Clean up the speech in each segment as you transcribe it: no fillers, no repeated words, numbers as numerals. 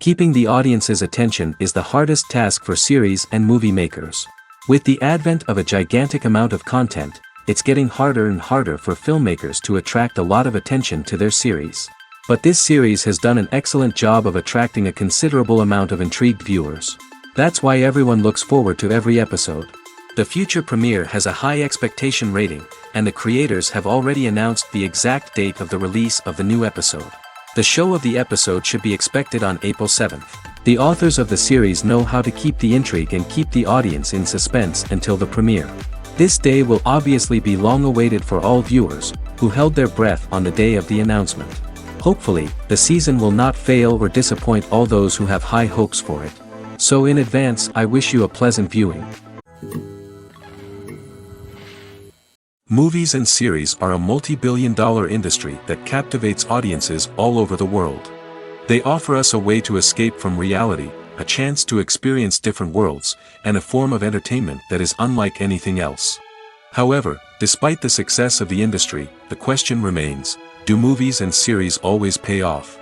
Keeping the audience's attention is the hardest task for series and movie makers. With the advent of a gigantic amount of content, it's getting harder and harder for filmmakers to attract a lot of attention to their series. But this series has done an excellent job of attracting a considerable amount of intrigued viewers. That's why everyone looks forward to every episode. The future premiere has a high expectation rating, and the creators have already announced the exact date of the release of the new episode. The show of the episode should be expected on April 7th. The authors of the series know how to keep the intrigue and keep the audience in suspense until the premiere. This day will obviously be long awaited for all viewers, who held their breath on the day of the announcement. Hopefully, the season will not fail or disappoint all those who have high hopes for it. So in advance, I wish you a pleasant viewing. Movies and series are a multi-billion-dollar industry that captivates audiences all over the world. They offer us a way to escape from reality, a chance to experience different worlds, and a form of entertainment that is unlike anything else. However, despite the success of the industry, the question remains, do movies and series always pay off?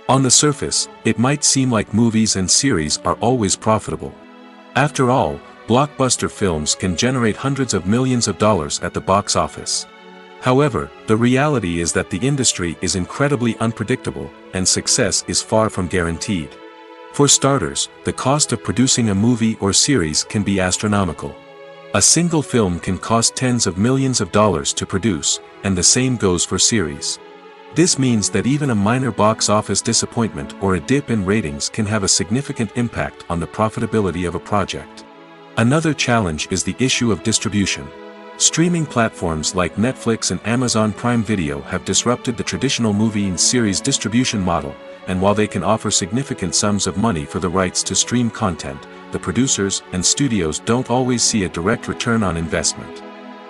On the surface, it might seem like movies and series are always profitable. After all, blockbuster films can generate hundreds of millions of dollars at the box office. However, the reality is that the industry is incredibly unpredictable, and success is far from guaranteed. For starters, the cost of producing a movie or series can be astronomical. A single film can cost tens of millions of dollars to produce, and the same goes for series. This means that even a minor box office disappointment or a dip in ratings can have a significant impact on the profitability of a project. Another challenge is the issue of distribution. Streaming platforms like Netflix and Amazon Prime Video have disrupted the traditional movie and series distribution model, and while they can offer significant sums of money for the rights to stream content, the producers and studios don't always see a direct return on investment.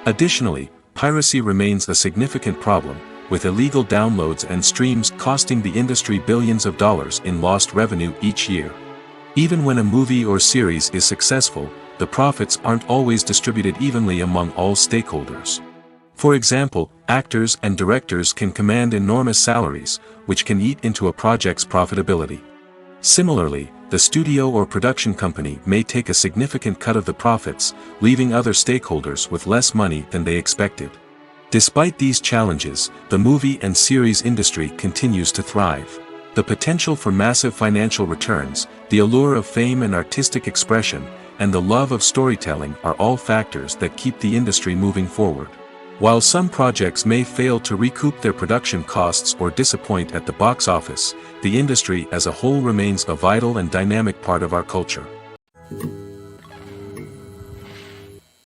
Additionally, piracy remains a significant problem, with illegal downloads and streams costing the industry billions of dollars in lost revenue each year. Even when a movie or series is successful, the profits aren't always distributed evenly among all stakeholders. For example, actors and directors can command enormous salaries, which can eat into a project's profitability. Similarly, the studio or production company may take a significant cut of the profits, leaving other stakeholders with less money than they expected. Despite these challenges, the movie and series industry continues to thrive. The potential for massive financial returns, the allure of fame and artistic expression, and the love of storytelling are all factors that keep the industry moving forward. While some projects may fail to recoup their production costs or disappoint at the box office, the industry as a whole remains a vital and dynamic part of our culture.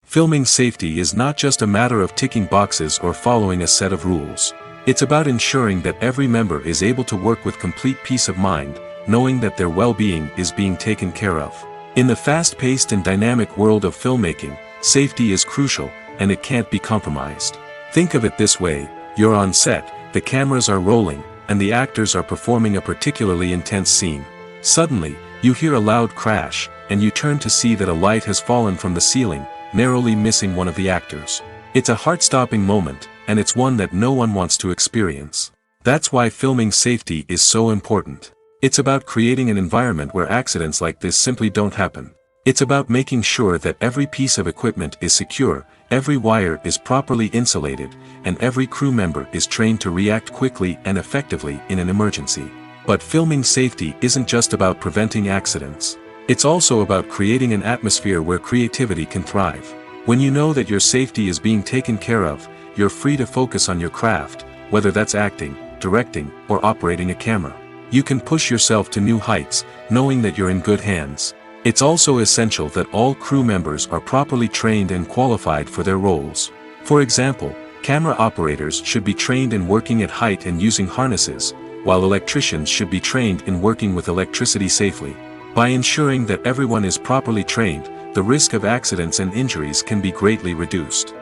Filming safety is not just a matter of ticking boxes or following a set of rules. It's about ensuring that every member is able to work with complete peace of mind, knowing that their well-being is being taken care of. In the fast-paced and dynamic world of filmmaking, safety is crucial, and it can't be compromised. Think of it this way, you're on set, the cameras are rolling, and the actors are performing a particularly intense scene. Suddenly, you hear a loud crash, and you turn to see that a light has fallen from the ceiling, narrowly missing one of the actors. It's a heart-stopping moment, and it's one that no one wants to experience. That's why filming safety is so important. It's about creating an environment where accidents like this simply don't happen. It's about making sure that every piece of equipment is secure, every wire is properly insulated, and every crew member is trained to react quickly and effectively in an emergency. But filming safety isn't just about preventing accidents. It's also about creating an atmosphere where creativity can thrive. When you know that your safety is being taken care of, you're free to focus on your craft, whether that's acting, directing, or operating a camera. You can push yourself to new heights, knowing that you're in good hands. It's also essential that all crew members are properly trained and qualified for their roles. For example, camera operators should be trained in working at height and using harnesses, while electricians should be trained in working with electricity safely. By ensuring that everyone is properly trained, the risk of accidents and injuries can be greatly reduced.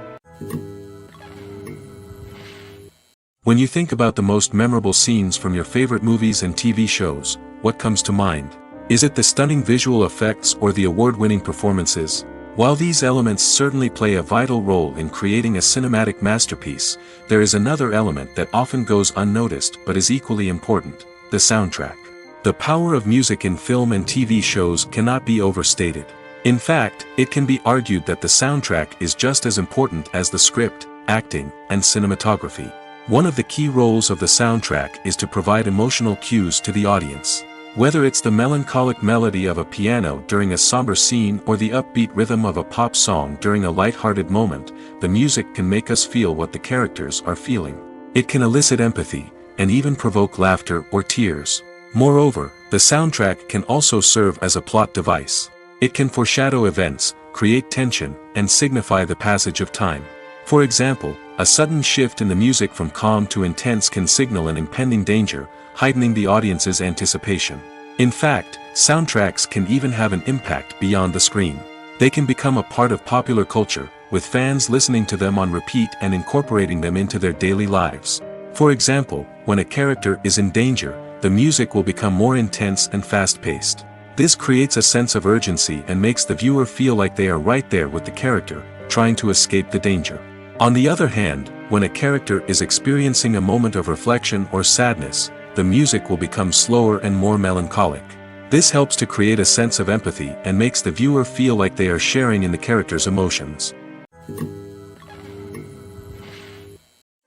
When you think about the most memorable scenes from your favorite movies and TV shows, what comes to mind? Is it the stunning visual effects or the award-winning performances? While these elements certainly play a vital role in creating a cinematic masterpiece, there is another element that often goes unnoticed but is equally important: the soundtrack. The power of music in film and TV shows cannot be overstated. In fact, it can be argued that the soundtrack is just as important as the script, acting, and cinematography. One of the key roles of the soundtrack is to provide emotional cues to the audience. Whether it's the melancholic melody of a piano during a somber scene or the upbeat rhythm of a pop song during a light-hearted moment, the music can make us feel what the characters are feeling. It can elicit empathy, and even provoke laughter or tears. Moreover, the soundtrack can also serve as a plot device. It can foreshadow events, create tension, and signify the passage of time. For example, a sudden shift in the music from calm to intense can signal an impending danger, heightening the audience's anticipation. In fact, soundtracks can even have an impact beyond the screen. They can become a part of popular culture, with fans listening to them on repeat and incorporating them into their daily lives. For example, when a character is in danger, the music will become more intense and fast-paced. This creates a sense of urgency and makes the viewer feel like they are right there with the character, trying to escape the danger. On the other hand, when a character is experiencing a moment of reflection or sadness, the music will become slower and more melancholic. This helps to create a sense of empathy and makes the viewer feel like they are sharing in the character's emotions.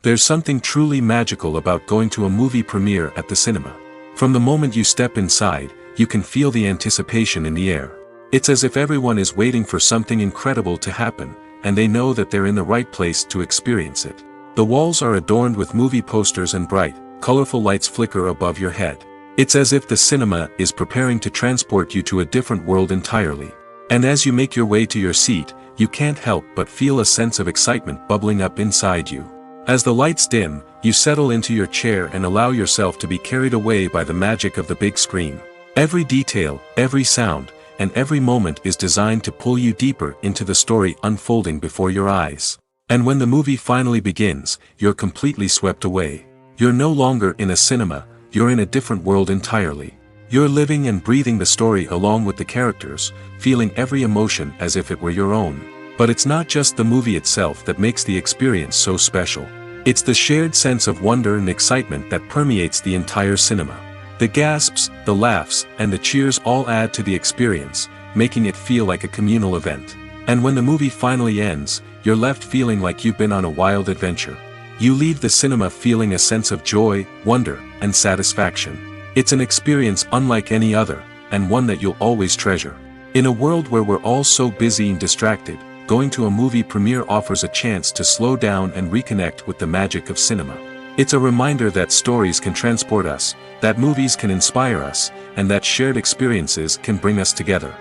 There's something truly magical about going to a movie premiere at the cinema. From the moment you step inside, you can feel the anticipation in the air. It's as if everyone is waiting for something incredible to happen, and they know that they're in the right place to experience it. The walls are adorned with movie posters and bright, colorful lights flicker above your head. It's as if the cinema is preparing to transport you to a different world entirely. And as you make your way to your seat, you can't help but feel a sense of excitement bubbling up inside you. As the lights dim, you settle into your chair and allow yourself to be carried away by the magic of the big screen. Every detail, every sound, and every moment is designed to pull you deeper into the story unfolding before your eyes. And when the movie finally begins, you're completely swept away. You're no longer in a cinema, you're in a different world entirely. You're living and breathing the story along with the characters, feeling every emotion as if it were your own. But it's not just the movie itself that makes the experience so special. It's the shared sense of wonder and excitement that permeates the entire cinema. The gasps, the laughs, and the cheers all add to the experience, making it feel like a communal event. And when the movie finally ends, you're left feeling like you've been on a wild adventure. You leave the cinema feeling a sense of joy, wonder, and satisfaction. It's an experience unlike any other, and one that you'll always treasure. In a world where we're all so busy and distracted, going to a movie premiere offers a chance to slow down and reconnect with the magic of cinema. It's a reminder that stories can transport us, that movies can inspire us, and that shared experiences can bring us together.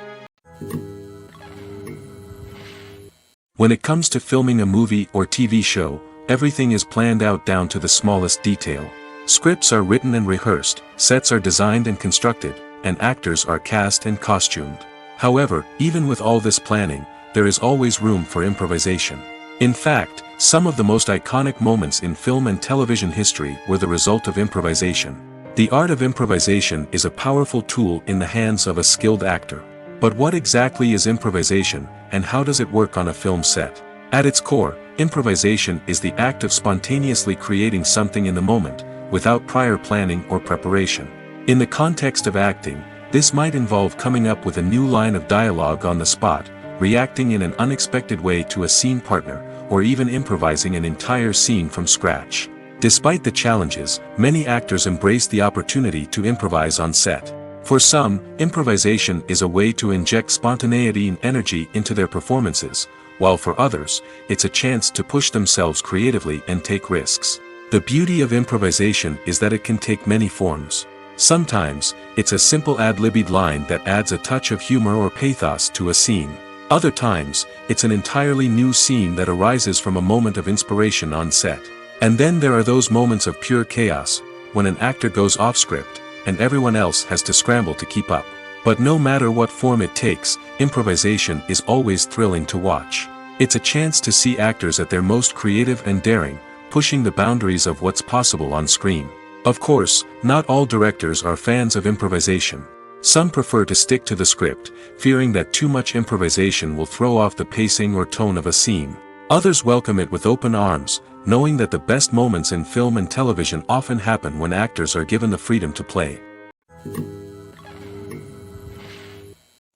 When it comes to filming a movie or TV show, everything is planned out down to the smallest detail. Scripts are written and rehearsed, sets are designed and constructed, and actors are cast and costumed. However, even with all this planning, there is always room for improvisation. In fact, some of the most iconic moments in film and television history were the result of improvisation. The art of improvisation is a powerful tool in the hands of a skilled actor. But what exactly is improvisation, and how does it work on a film set? At its core, improvisation is the act of spontaneously creating something in the moment, without prior planning or preparation. In the context of acting, this might involve coming up with a new line of dialogue on the spot, reacting in an unexpected way to a scene partner, or even improvising an entire scene from scratch. Despite the challenges, many actors embrace the opportunity to improvise on set. For some, improvisation is a way to inject spontaneity and energy into their performances, while for others, it's a chance to push themselves creatively and take risks. The beauty of improvisation is that it can take many forms. Sometimes, it's a simple ad-libbed line that adds a touch of humor or pathos to a scene. Other times, it's an entirely new scene that arises from a moment of inspiration on set. And then there are those moments of pure chaos, when an actor goes off script, and everyone else has to scramble to keep up. But no matter what form it takes, improvisation is always thrilling to watch. It's a chance to see actors at their most creative and daring, pushing the boundaries of what's possible on screen. Of course, not all directors are fans of improvisation. Some prefer to stick to the script, fearing that too much improvisation will throw off the pacing or tone of a scene. Others welcome it with open arms, knowing that the best moments in film and television often happen when actors are given the freedom to play.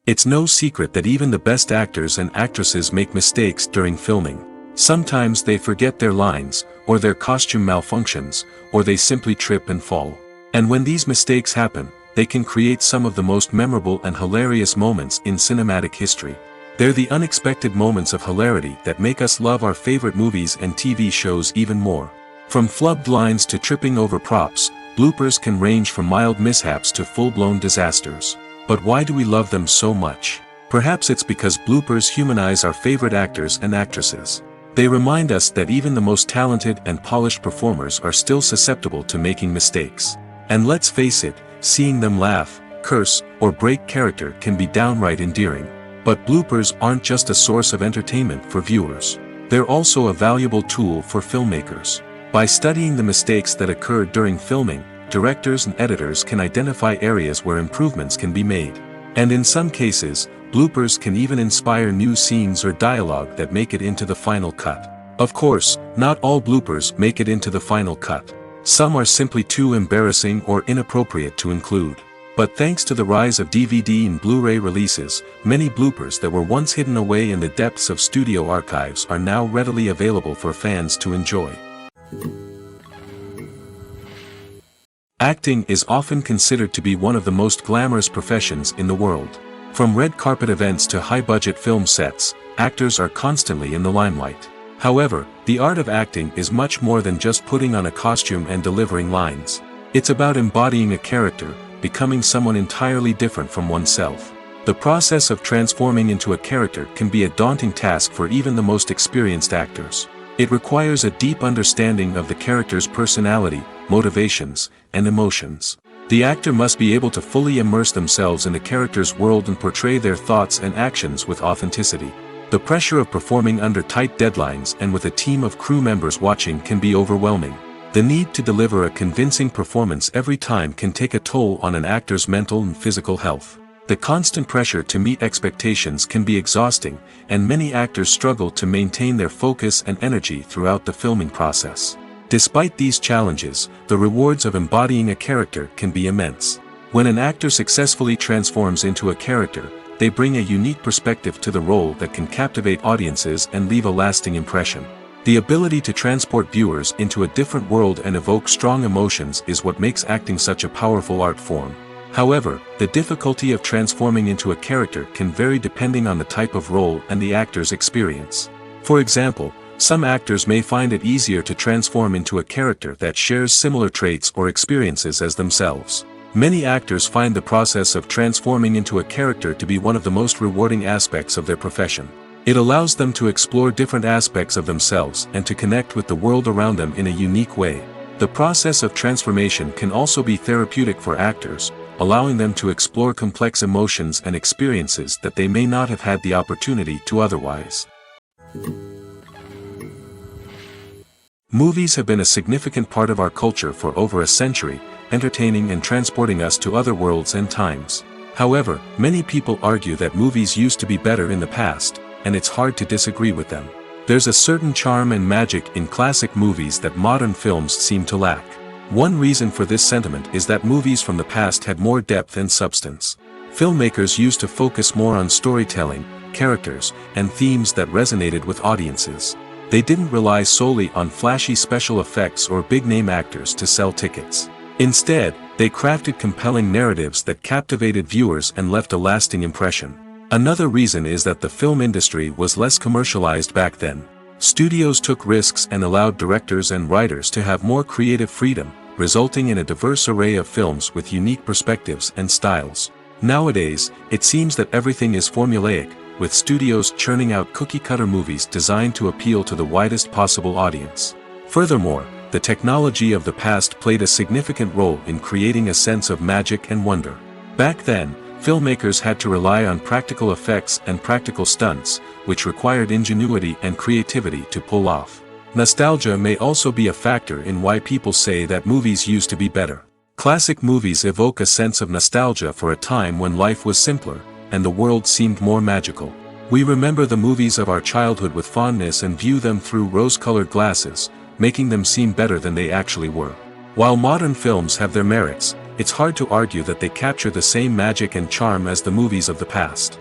It's no secret that even the best actors and actresses make mistakes during filming. Sometimes they forget their lines, or their costume malfunctions, or they simply trip and fall. And when these mistakes happen, they can create some of the most memorable and hilarious moments in cinematic history. They're the unexpected moments of hilarity that make us love our favorite movies and TV shows even more. From flubbed lines to tripping over props, bloopers can range from mild mishaps to full-blown disasters. But why do we love them so much? Perhaps it's because bloopers humanize our favorite actors and actresses. They remind us that even the most talented and polished performers are still susceptible to making mistakes. And let's face it, seeing them laugh, curse, or break character can be downright endearing. But bloopers aren't just a source of entertainment for viewers. They're also a valuable tool for filmmakers. By studying the mistakes that occurred during filming, directors and editors can identify areas where improvements can be made. And in some cases, bloopers can even inspire new scenes or dialogue that make it into the final cut. Of course, not all bloopers make it into the final cut. Some are simply too embarrassing or inappropriate to include. But thanks to the rise of DVD and Blu-ray releases, many bloopers that were once hidden away in the depths of studio archives are now readily available for fans to enjoy. Acting is often considered to be one of the most glamorous professions in the world. From red carpet events to high-budget film sets, actors are constantly in the limelight. However, the art of acting is much more than just putting on a costume and delivering lines. It's about embodying a character, becoming someone entirely different from oneself. The process of transforming into a character can be a daunting task for even the most experienced actors. It requires a deep understanding of the character's personality, motivations, and emotions. The actor must be able to fully immerse themselves in the character's world and portray their thoughts and actions with authenticity. The pressure of performing under tight deadlines and with a team of crew members watching can be overwhelming. The need to deliver a convincing performance every time can take a toll on an actor's mental and physical health. The constant pressure to meet expectations can be exhausting, and many actors struggle to maintain their focus and energy throughout the filming process. Despite these challenges, the rewards of embodying a character can be immense. When an actor successfully transforms into a character, they bring a unique perspective to the role that can captivate audiences and leave a lasting impression. The ability to transport viewers into a different world and evoke strong emotions is what makes acting such a powerful art form. However, the difficulty of transforming into a character can vary depending on the type of role and the actor's experience. For example, some actors may find it easier to transform into a character that shares similar traits or experiences as themselves. Many actors find the process of transforming into a character to be one of the most rewarding aspects of their profession. It allows them to explore different aspects of themselves and to connect with the world around them in a unique way. The process of transformation can also be therapeutic for actors, allowing them to explore complex emotions and experiences that they may not have had the opportunity to otherwise. Movies have been a significant part of our culture for over a century, entertaining and transporting us to other worlds and times. However, many people argue that movies used to be better in the past, and it's hard to disagree with them. There's a certain charm and magic in classic movies that modern films seem to lack. One reason for this sentiment is that movies from the past had more depth and substance. Filmmakers used to focus more on storytelling, characters, and themes that resonated with audiences. They didn't rely solely on flashy special effects or big-name actors to sell tickets. Instead, they crafted compelling narratives that captivated viewers and left a lasting impression. Another reason is that the film industry was less commercialized back then. Studios took risks and allowed directors and writers to have more creative freedom, resulting in a diverse array of films with unique perspectives and styles. Nowadays, it seems that everything is formulaic, with studios churning out cookie-cutter movies designed to appeal to the widest possible audience. Furthermore, the technology of the past played a significant role in creating a sense of magic and wonder. Back then, filmmakers had to rely on practical effects and practical stunts, which required ingenuity and creativity to pull off. Nostalgia may also be a factor in why people say that movies used to be better. Classic movies evoke a sense of nostalgia for a time when life was simpler, and the world seemed more magical. We remember the movies of our childhood with fondness and view them through rose-colored glasses, making them seem better than they actually were. While modern films have their merits, it's hard to argue that they capture the same magic and charm as the movies of the past.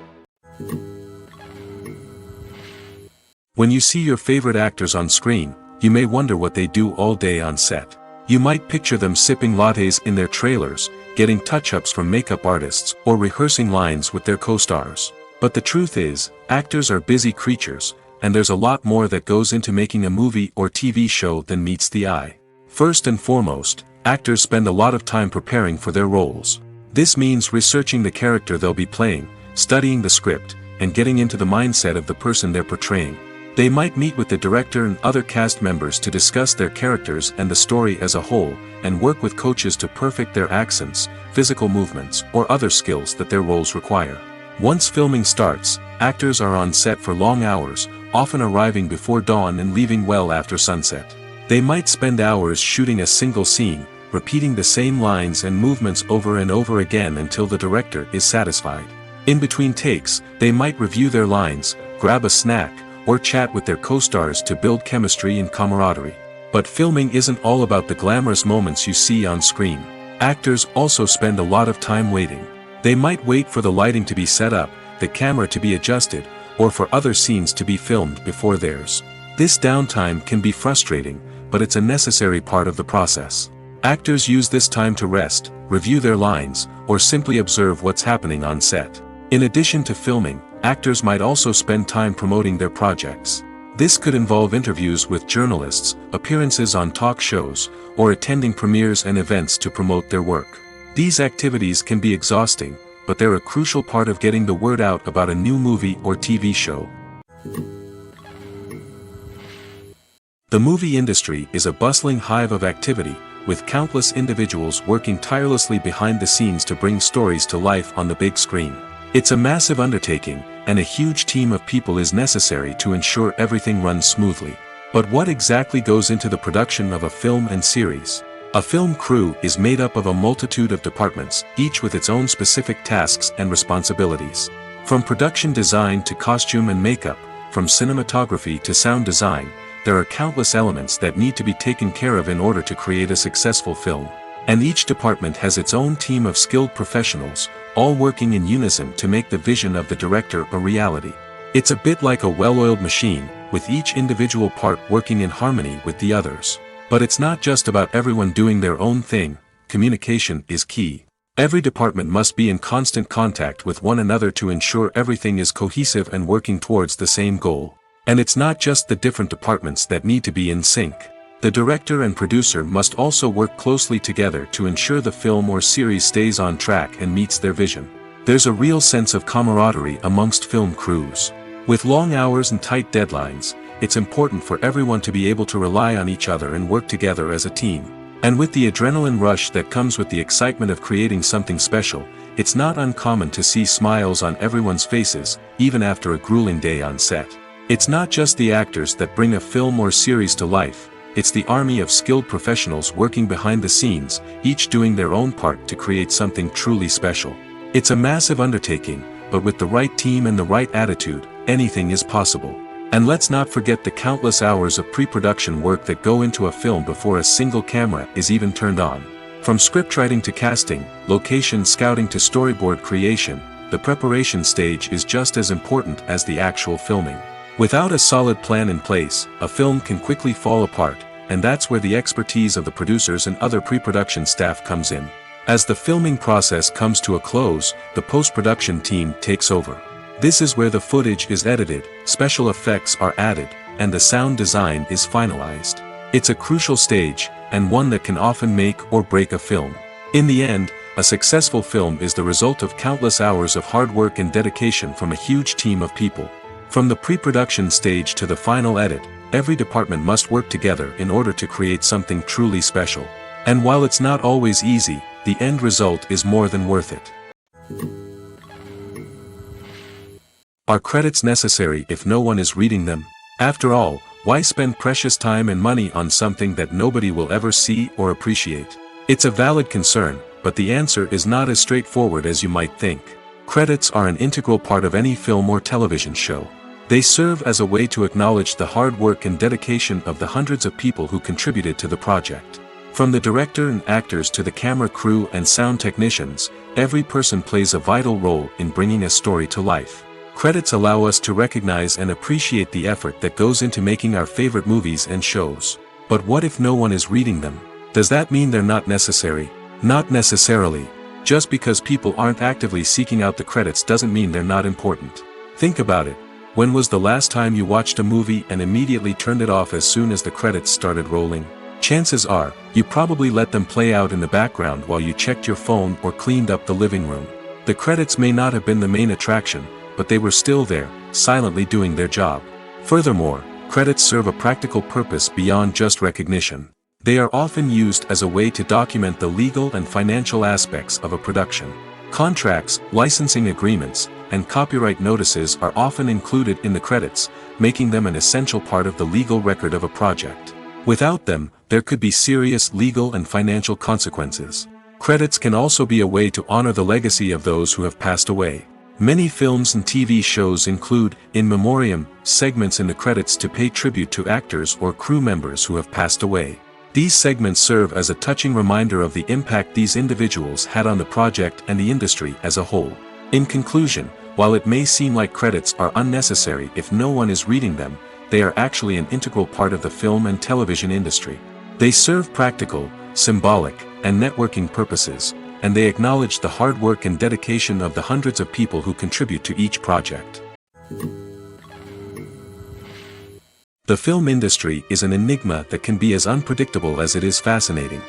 When you see your favorite actors on screen, you may wonder what they do all day on set. You might picture them sipping lattes in their trailers, getting touch-ups from makeup artists, or rehearsing lines with their co-stars. But the truth is, actors are busy creatures, and there's a lot more that goes into making a movie or TV show than meets the eye. First and foremost, actors spend a lot of time preparing for their roles. This means researching the character they'll be playing, studying the script, and getting into the mindset of the person they're portraying. They might meet with the director and other cast members to discuss their characters and the story as a whole, and work with coaches to perfect their accents, physical movements, or other skills that their roles require. Once filming starts, actors are on set for long hours, often arriving before dawn and leaving well after sunset. They might spend hours shooting a single scene, repeating the same lines and movements over and over again until the director is satisfied. In between takes, they might review their lines, grab a snack, or chat with their co-stars to build chemistry and camaraderie. But filming isn't all about the glamorous moments you see on screen. Actors also spend a lot of time waiting. They might wait for the lighting to be set up, the camera to be adjusted, or for other scenes to be filmed before theirs. This downtime can be frustrating, but it's a necessary part of the process. Actors use this time to rest, review their lines, or simply observe what's happening on set. In addition to filming, actors might also spend time promoting their projects. This could involve interviews with journalists, appearances on talk shows, or attending premieres and events to promote their work. These activities can be exhausting, but they're a crucial part of getting the word out about a new movie or TV show. The movie industry is a bustling hive of activity, with countless individuals working tirelessly behind the scenes to bring stories to life on the big screen. It's a massive undertaking, and a huge team of people is necessary to ensure everything runs smoothly. But what exactly goes into the production of a film and series? A film crew is made up of a multitude of departments, each with its own specific tasks and responsibilities. From production design to costume and makeup, from cinematography to sound design, there are countless elements that need to be taken care of in order to create a successful film. And each department has its own team of skilled professionals, all working in unison to make the vision of the director a reality. It's a bit like a well-oiled machine, with each individual part working in harmony with the others. But it's not just about everyone doing their own thing. Communication is key. Every department must be in constant contact with one another to ensure everything is cohesive and working towards the same goal. And it's not just the different departments that need to be in sync. The director and producer must also work closely together to ensure the film or series stays on track and meets their vision. There's a real sense of camaraderie amongst film crews. With long hours and tight deadlines, it's important for everyone to be able to rely on each other and work together as a team. And with the adrenaline rush that comes with the excitement of creating something special, it's not uncommon to see smiles on everyone's faces, even after a grueling day on set. It's not just the actors that bring a film or series to life. It's the army of skilled professionals working behind the scenes, each doing their own part to create something truly special. It's a massive undertaking, but with the right team and the right attitude, anything is possible. And let's not forget the countless hours of pre-production work that go into a film before a single camera is even turned on. From scriptwriting to casting, location scouting to storyboard creation, the preparation stage is just as important as the actual filming. Without a solid plan in place, a film can quickly fall apart, and that's where the expertise of the producers and other pre-production staff comes in. As the filming process comes to a close, the post-production team takes over. This is where the footage is edited, special effects are added, and the sound design is finalized. It's a crucial stage, and one that can often make or break a film. In the end, a successful film is the result of countless hours of hard work and dedication from a huge team of people. From the pre-production stage to the final edit, every department must work together in order to create something truly special. And while it's not always easy, the end result is more than worth it. Are credits necessary if no one is reading them? After all, why spend precious time and money on something that nobody will ever see or appreciate? It's a valid concern, but the answer is not as straightforward as you might think. Credits are an integral part of any film or television show. They serve as a way to acknowledge the hard work and dedication of the hundreds of people who contributed to the project. From the director and actors to the camera crew and sound technicians, every person plays a vital role in bringing a story to life. Credits allow us to recognize and appreciate the effort that goes into making our favorite movies and shows. But what if no one is reading them? Does that mean they're not necessary? Not necessarily. Just because people aren't actively seeking out the credits doesn't mean they're not important. Think about it. When was the last time you watched a movie and immediately turned it off as soon as the credits started rolling? Chances are, you probably let them play out in the background while you checked your phone or cleaned up the living room. The credits may not have been the main attraction, but they were still there, silently doing their job. Furthermore, credits serve a practical purpose beyond just recognition. They are often used as a way to document the legal and financial aspects of a production. Contracts, licensing agreements, and copyright notices are often included in the credits, making them an essential part of the legal record of a project. Without them, there could be serious legal and financial consequences. Credits can also be a way to honor the legacy of those who have passed away. Many films and TV shows include, in memoriam, segments in the credits to pay tribute to actors or crew members who have passed away. These segments serve as a touching reminder of the impact these individuals had on the project and the industry as a whole. In conclusion, while it may seem like credits are unnecessary if no one is reading them, they are actually an integral part of the film and television industry. They serve practical, symbolic, and networking purposes, and they acknowledge the hard work and dedication of the hundreds of people who contribute to each project. The film industry is an enigma that can be as unpredictable as it is fascinating.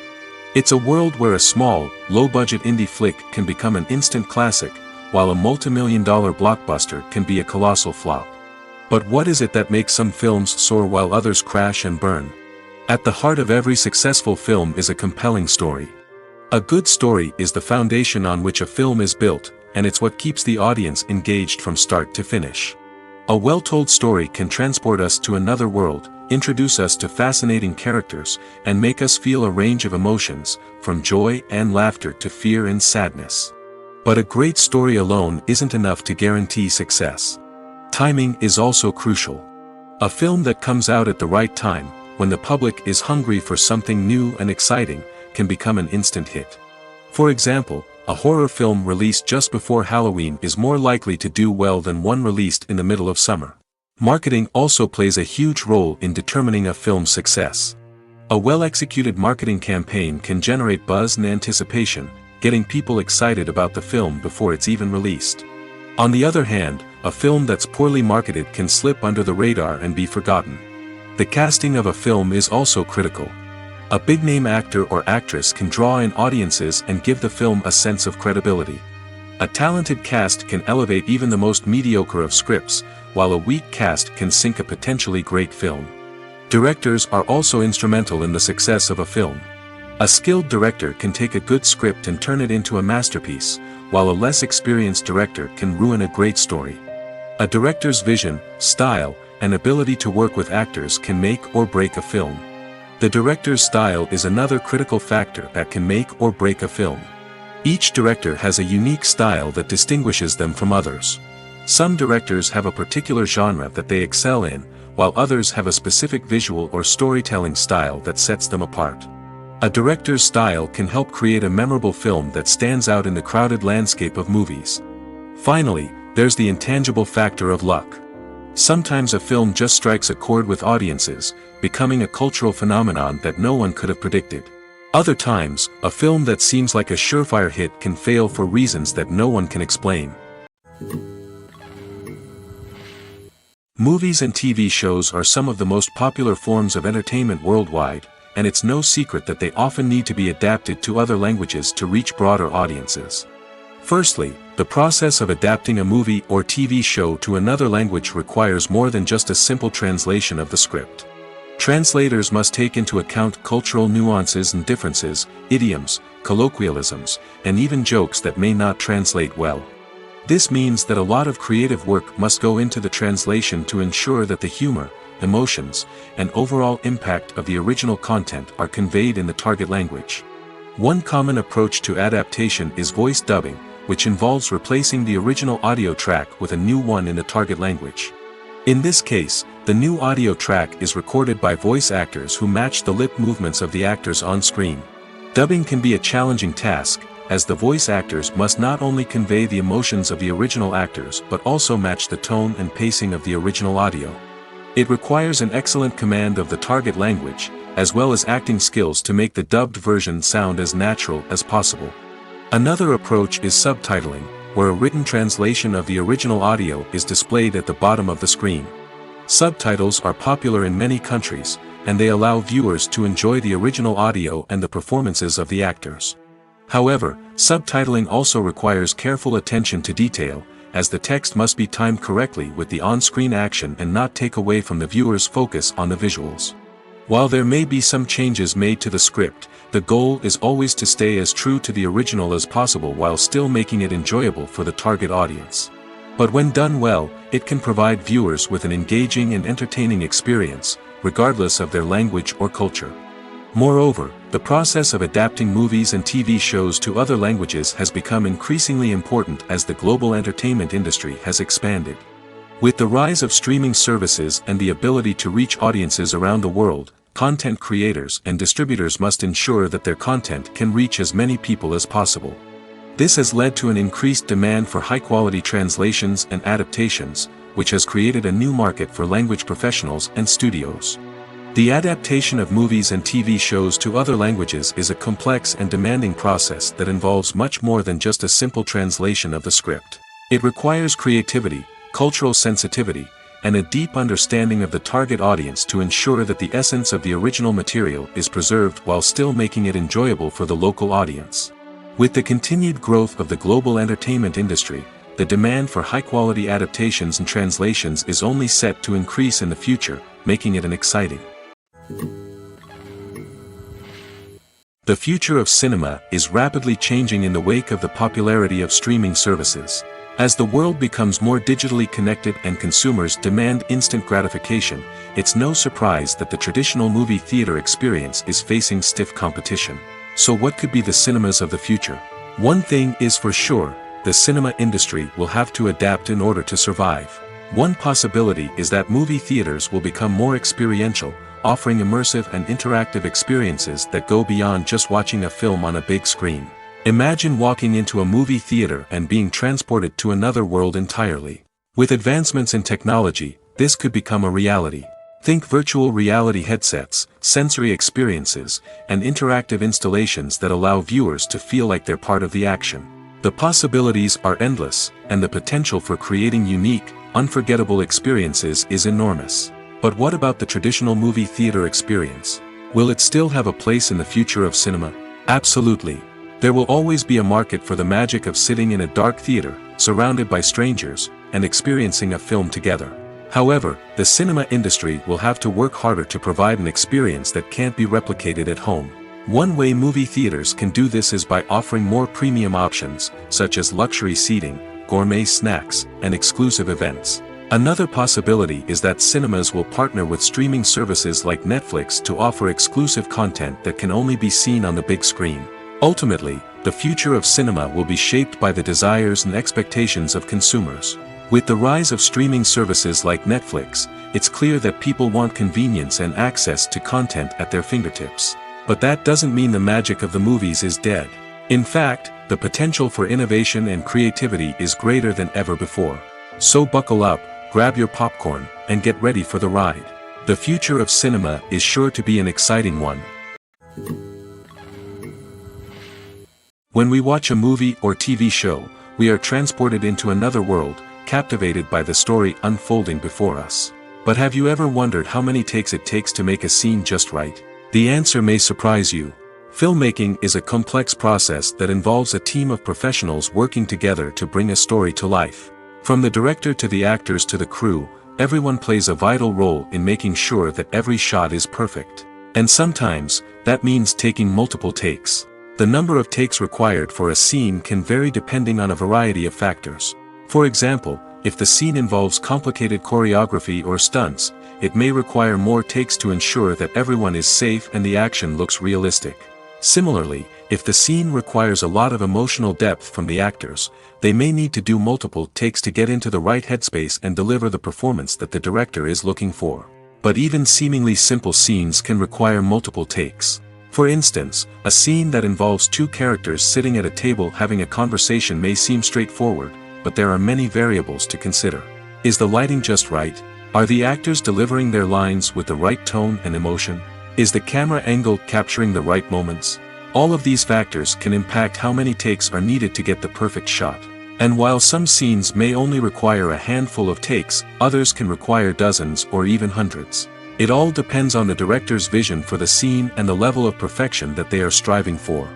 It's a world where a small, low-budget indie flick can become an instant classic, while a multi-million-dollar blockbuster can be a colossal flop. But what is it that makes some films soar while others crash and burn? At the heart of every successful film is a compelling story. A good story is the foundation on which a film is built, and it's what keeps the audience engaged from start to finish. A well-told story can transport us to another world, introduce us to fascinating characters, and make us feel a range of emotions, from joy and laughter to fear and sadness. But a great story alone isn't enough to guarantee success. Timing is also crucial. A film that comes out at the right time, when the public is hungry for something new and exciting, can become an instant hit. For example, a horror film released just before Halloween is more likely to do well than one released in the middle of summer. Marketing also plays a huge role in determining a film's success. A well-executed marketing campaign can generate buzz and anticipation, getting people excited about the film before it's even released. On the other hand, a film that's poorly marketed can slip under the radar and be forgotten. The casting of a film is also critical. A big-name actor or actress can draw in audiences and give the film a sense of credibility. A talented cast can elevate even the most mediocre of scripts, while a weak cast can sink a potentially great film. Directors are also instrumental in the success of a film. A skilled director can take a good script and turn it into a masterpiece, while a less experienced director can ruin a great story. A director's vision, style, and ability to work with actors can make or break a film. The director's style is another critical factor that can make or break a film. Each director has a unique style that distinguishes them from others. Some directors have a particular genre that they excel in, while others have a specific visual or storytelling style that sets them apart. A director's style can help create a memorable film that stands out in the crowded landscape of movies. Finally, there's the intangible factor of luck. Sometimes a film just strikes a chord with audiences, becoming a cultural phenomenon that no one could have predicted. Other times, a film that seems like a surefire hit can fail for reasons that no one can explain. Movies and TV shows are some of the most popular forms of entertainment worldwide, and it's no secret that they often need to be adapted to other languages to reach broader audiences. Firstly, the process of adapting a movie or TV show to another language requires more than just a simple translation of the script. Translators must take into account cultural nuances and differences, idioms, colloquialisms, and even jokes that may not translate well. This means that a lot of creative work must go into the translation to ensure that the humor, emotions, and overall impact of the original content are conveyed in the target language. One common approach to adaptation is voice dubbing, which involves replacing the original audio track with a new one in the target language. In this case, The new audio track is recorded by voice actors who match the lip movements of the actors on screen. Dubbing can be a challenging task, as the voice actors must not only convey the emotions of the original actors but also match the tone and pacing of the original audio. It requires an excellent command of the target language, as well as acting skills to make the dubbed version sound as natural as possible. Another approach is subtitling, where a written translation of the original audio is displayed at the bottom of the screen. Subtitles are popular in many countries, and they allow viewers to enjoy the original audio and the performances of the actors. However, subtitling also requires careful attention to detail, as the text must be timed correctly with the on-screen action and not take away from the viewer's focus on the visuals. While there may be some changes made to the script, the goal is always to stay as true to the original as possible while still making it enjoyable for the target audience. But when done well, it can provide viewers with an engaging and entertaining experience, regardless of their language or culture. Moreover, the process of adapting movies and TV shows to other languages has become increasingly important as the global entertainment industry has expanded. With the rise of streaming services and the ability to reach audiences around the world, content creators and distributors must ensure that their content can reach as many people as possible. This has led to an increased demand for high-quality translations and adaptations, which has created a new market for language professionals and studios. The adaptation of movies and TV shows to other languages is a complex and demanding process that involves much more than just a simple translation of the script. It requires creativity, cultural sensitivity, and a deep understanding of the target audience to ensure that the essence of the original material is preserved while still making it enjoyable for the local audience. With the continued growth of the global entertainment industry, the demand for high-quality adaptations and translations is only set to increase in the future, making it an exciting. The future of cinema is rapidly changing in the wake of the popularity of streaming services. As the world becomes more digitally connected and consumers demand instant gratification, it's no surprise that the traditional movie theater experience is facing stiff competition. So what could be the cinemas of the future? One thing is for sure, the cinema industry will have to adapt in order to survive. One possibility is that movie theaters will become more experiential, offering immersive and interactive experiences that go beyond just watching a film on a big screen. Imagine walking into a movie theater and being transported to another world entirely. With advancements in technology, this could become a reality. Think virtual reality headsets, sensory experiences, and interactive installations that allow viewers to feel like they're part of the action. The possibilities are endless, and the potential for creating unique, unforgettable experiences is enormous. But what about the traditional movie theater experience? Will it still have a place in the future of cinema? Absolutely. There will always be a market for the magic of sitting in a dark theater, surrounded by strangers, and experiencing a film together. However, the cinema industry will have to work harder to provide an experience that can't be replicated at home. One way movie theaters can do this is by offering more premium options, such as luxury seating, gourmet snacks, and exclusive events. Another possibility is that cinemas will partner with streaming services like Netflix to offer exclusive content that can only be seen on the big screen. Ultimately, the future of cinema will be shaped by the desires and expectations of consumers. With the rise of streaming services like Netflix, it's clear that people want convenience and access to content at their fingertips. But that doesn't mean the magic of the movies is dead. In fact, the potential for innovation and creativity is greater than ever before. So buckle up, grab your popcorn, and get ready for the ride. The future of cinema is sure to be an exciting one. When we watch a movie or TV show, we are transported into another world, captivated by the story unfolding before us. But have you ever wondered how many takes it takes to make a scene just right? The answer may surprise you. Filmmaking is a complex process that involves a team of professionals working together to bring a story to life. From the director to the actors to the crew, everyone plays a vital role in making sure that every shot is perfect. And sometimes, that means taking multiple takes. The number of takes required for a scene can vary depending on a variety of factors. For example, if the scene involves complicated choreography or stunts, it may require more takes to ensure that everyone is safe and the action looks realistic. Similarly, if the scene requires a lot of emotional depth from the actors, they may need to do multiple takes to get into the right headspace and deliver the performance that the director is looking for. But even seemingly simple scenes can require multiple takes. For instance, a scene that involves two characters sitting at a table having a conversation may seem straightforward, but there are many variables to consider. Is the lighting just right? Are the actors delivering their lines with the right tone and emotion? Is the camera angle capturing the right moments? All of these factors can impact how many takes are needed to get the perfect shot. And while some scenes may only require a handful of takes, others can require dozens or even hundreds. It all depends on the director's vision for the scene and the level of perfection that they are striving for.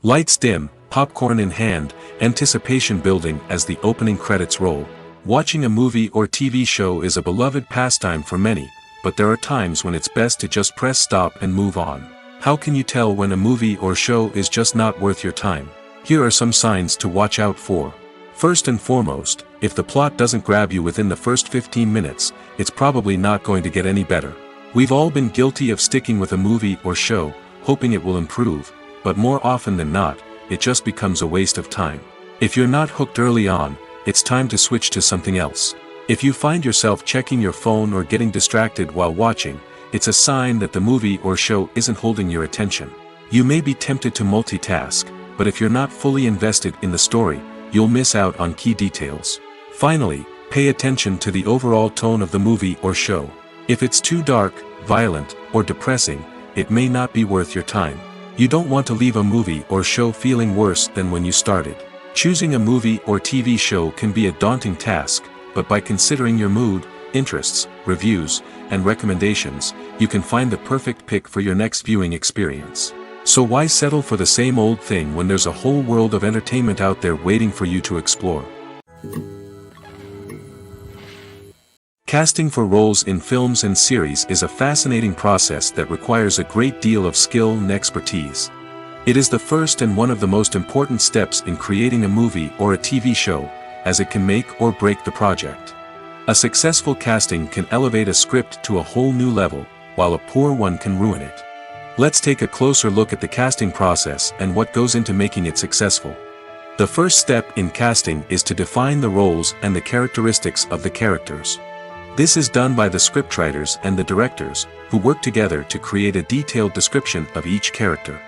Lights dim, popcorn in hand, anticipation building as the opening credits roll. Watching a movie or TV show is a beloved pastime for many, but there are times when it's best to just press stop and move on. How can you tell when a movie or show is just not worth your time? Here are some signs to watch out for. First and foremost, if the plot doesn't grab you within the first 15 minutes, it's probably not going to get any better. We've all been guilty of sticking with a movie or show, hoping it will improve, but more often than not, it just becomes a waste of time. If you're not hooked early on, it's time to switch to something else. If you find yourself checking your phone or getting distracted while watching, it's a sign that the movie or show isn't holding your attention. You may be tempted to multitask, but if you're not fully invested in the story, you'll miss out on key details. Finally, pay attention to the overall tone of the movie or show. If it's too dark, violent, or depressing, it may not be worth your time. You don't want to leave a movie or show feeling worse than when you started. Choosing a movie or TV show can be a daunting task, but by considering your mood, interests, reviews, and recommendations, you can find the perfect pick for your next viewing experience. So why settle for the same old thing when there's a whole world of entertainment out there waiting for you to explore? Casting for roles in films and series is a fascinating process that requires a great deal of skill and expertise. It is the first and one of the most important steps in creating a movie or a TV show, as it can make or break the project. A successful casting can elevate a script to a whole new level, while a poor one can ruin it. Let's take a closer look at the casting process and what goes into making it successful. The first step in casting is to define the roles and the characteristics of the characters. This is done by the scriptwriters and the directors, who work together to create a detailed description of each character.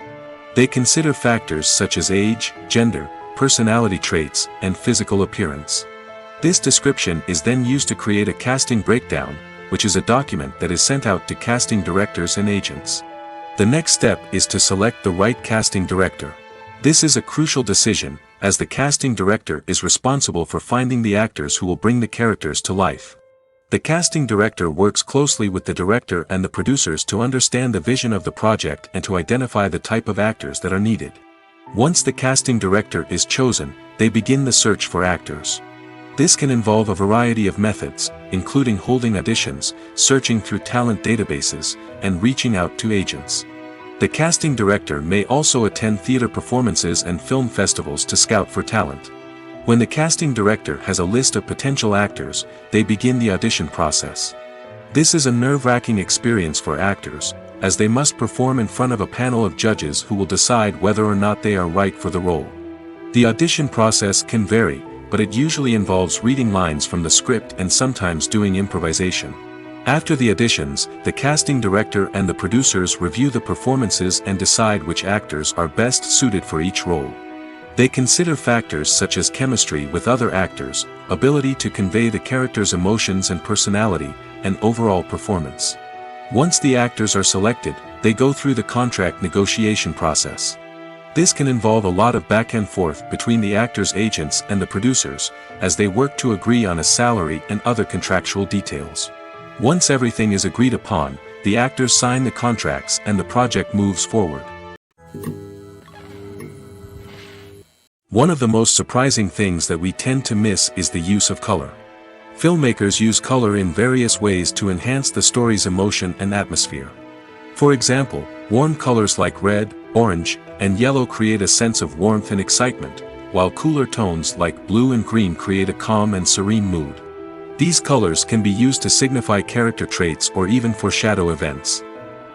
They consider factors such as age, gender, personality traits, and physical appearance. This description is then used to create a casting breakdown, which is a document that is sent out to casting directors and agents. The next step is to select the right casting director. This is a crucial decision, as the casting director is responsible for finding the actors who will bring the characters to life. The casting director works closely with the director and the producers to understand the vision of the project and to identify the type of actors that are needed. Once the casting director is chosen, they begin the search for actors. This can involve a variety of methods, including holding auditions, searching through talent databases, and reaching out to agents. The casting director may also attend theater performances and film festivals to scout for talent. When the casting director has a list of potential actors, they begin the audition process. This is a nerve-wracking experience for actors, as they must perform in front of a panel of judges who will decide whether or not they are right for the role. The audition process can vary, but it usually involves reading lines from the script and sometimes doing improvisation. After the auditions, the casting director and the producers review the performances and decide which actors are best suited for each role. They consider factors such as chemistry with other actors, ability to convey the character's emotions and personality, and overall performance. Once the actors are selected, they go through the contract negotiation process. This can involve a lot of back and forth between the actors' agents and the producers, as they work to agree on a salary and other contractual details. Once everything is agreed upon, the actors sign the contracts and the project moves forward. One of the most surprising things that we tend to miss is the use of color. Filmmakers use color in various ways to enhance the story's emotion and atmosphere. For example, warm colors like red, orange, and yellow create a sense of warmth and excitement, while cooler tones like blue and green create a calm and serene mood. These colors can be used to signify character traits or even foreshadow events.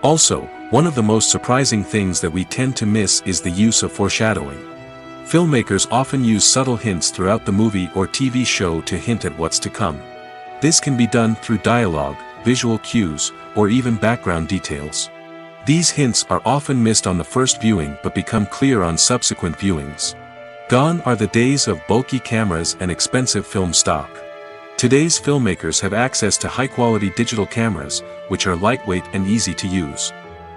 Also, one of the most surprising things that we tend to miss is the use of foreshadowing. Filmmakers often use subtle hints throughout the movie or TV show to hint at what's to come. This can be done through dialogue, visual cues, or even background details. These hints are often missed on the first viewing but become clear on subsequent viewings. Gone are the days of bulky cameras and expensive film stock. Today's filmmakers have access to high-quality digital cameras, which are lightweight and easy to use.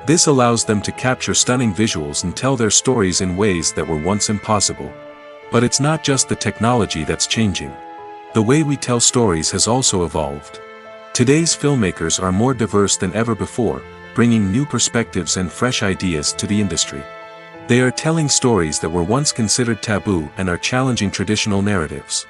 This allows them to capture stunning visuals and tell their stories in ways that were once impossible. But it's not just the technology that's changing. The way we tell stories has also evolved. Today's filmmakers are more diverse than ever before, bringing new perspectives and fresh ideas to the industry. They are telling stories that were once considered taboo and are challenging traditional narratives.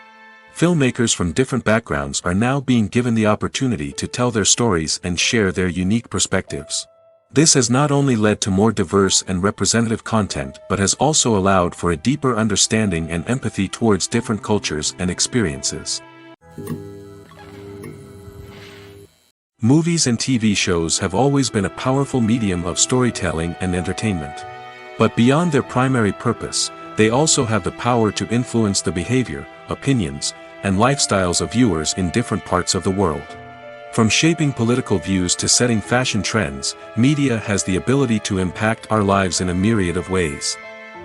Filmmakers from different backgrounds are now being given the opportunity to tell their stories and share their unique perspectives. This has not only led to more diverse and representative content but has also allowed for a deeper understanding and empathy towards different cultures and experiences. Movies and TV shows have always been a powerful medium of storytelling and entertainment. But beyond their primary purpose, they also have the power to influence the behavior, opinions, and lifestyles of viewers in different parts of the world. From shaping political views to setting fashion trends, media has the ability to impact our lives in a myriad of ways.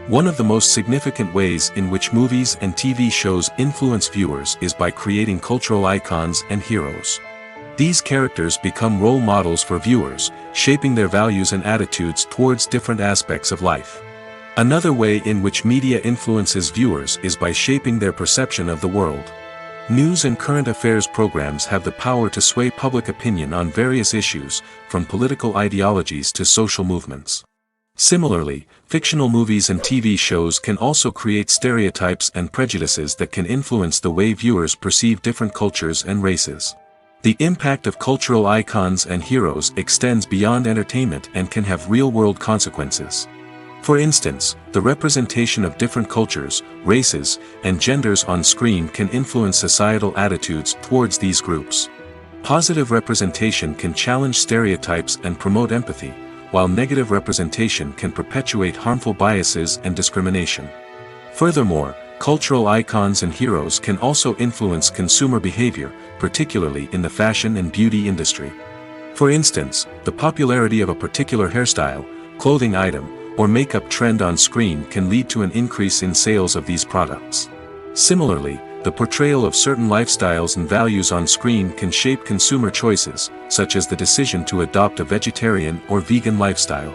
One of the most significant ways in which movies and TV shows influence viewers is by creating cultural icons and heroes. These characters become role models for viewers, shaping their values and attitudes towards different aspects of life. Another way in which media influences viewers is by shaping their perception of the world. News and current affairs programs have the power to sway public opinion on various issues, from political ideologies to social movements. Similarly, fictional movies and TV shows can also create stereotypes and prejudices that can influence the way viewers perceive different cultures and races. The impact of cultural icons and heroes extends beyond entertainment and can have real-world consequences. For instance, the representation of different cultures, races, and genders on screen can influence societal attitudes towards these groups. Positive representation can challenge stereotypes and promote empathy, while negative representation can perpetuate harmful biases and discrimination. Furthermore, cultural icons and heroes can also influence consumer behavior, particularly in the fashion and beauty industry. For instance, the popularity of a particular hairstyle, clothing item, or makeup trend on screen can lead to an increase in sales of these products. Similarly, the portrayal of certain lifestyles and values on screen can shape consumer choices, such as the decision to adopt a vegetarian or vegan lifestyle.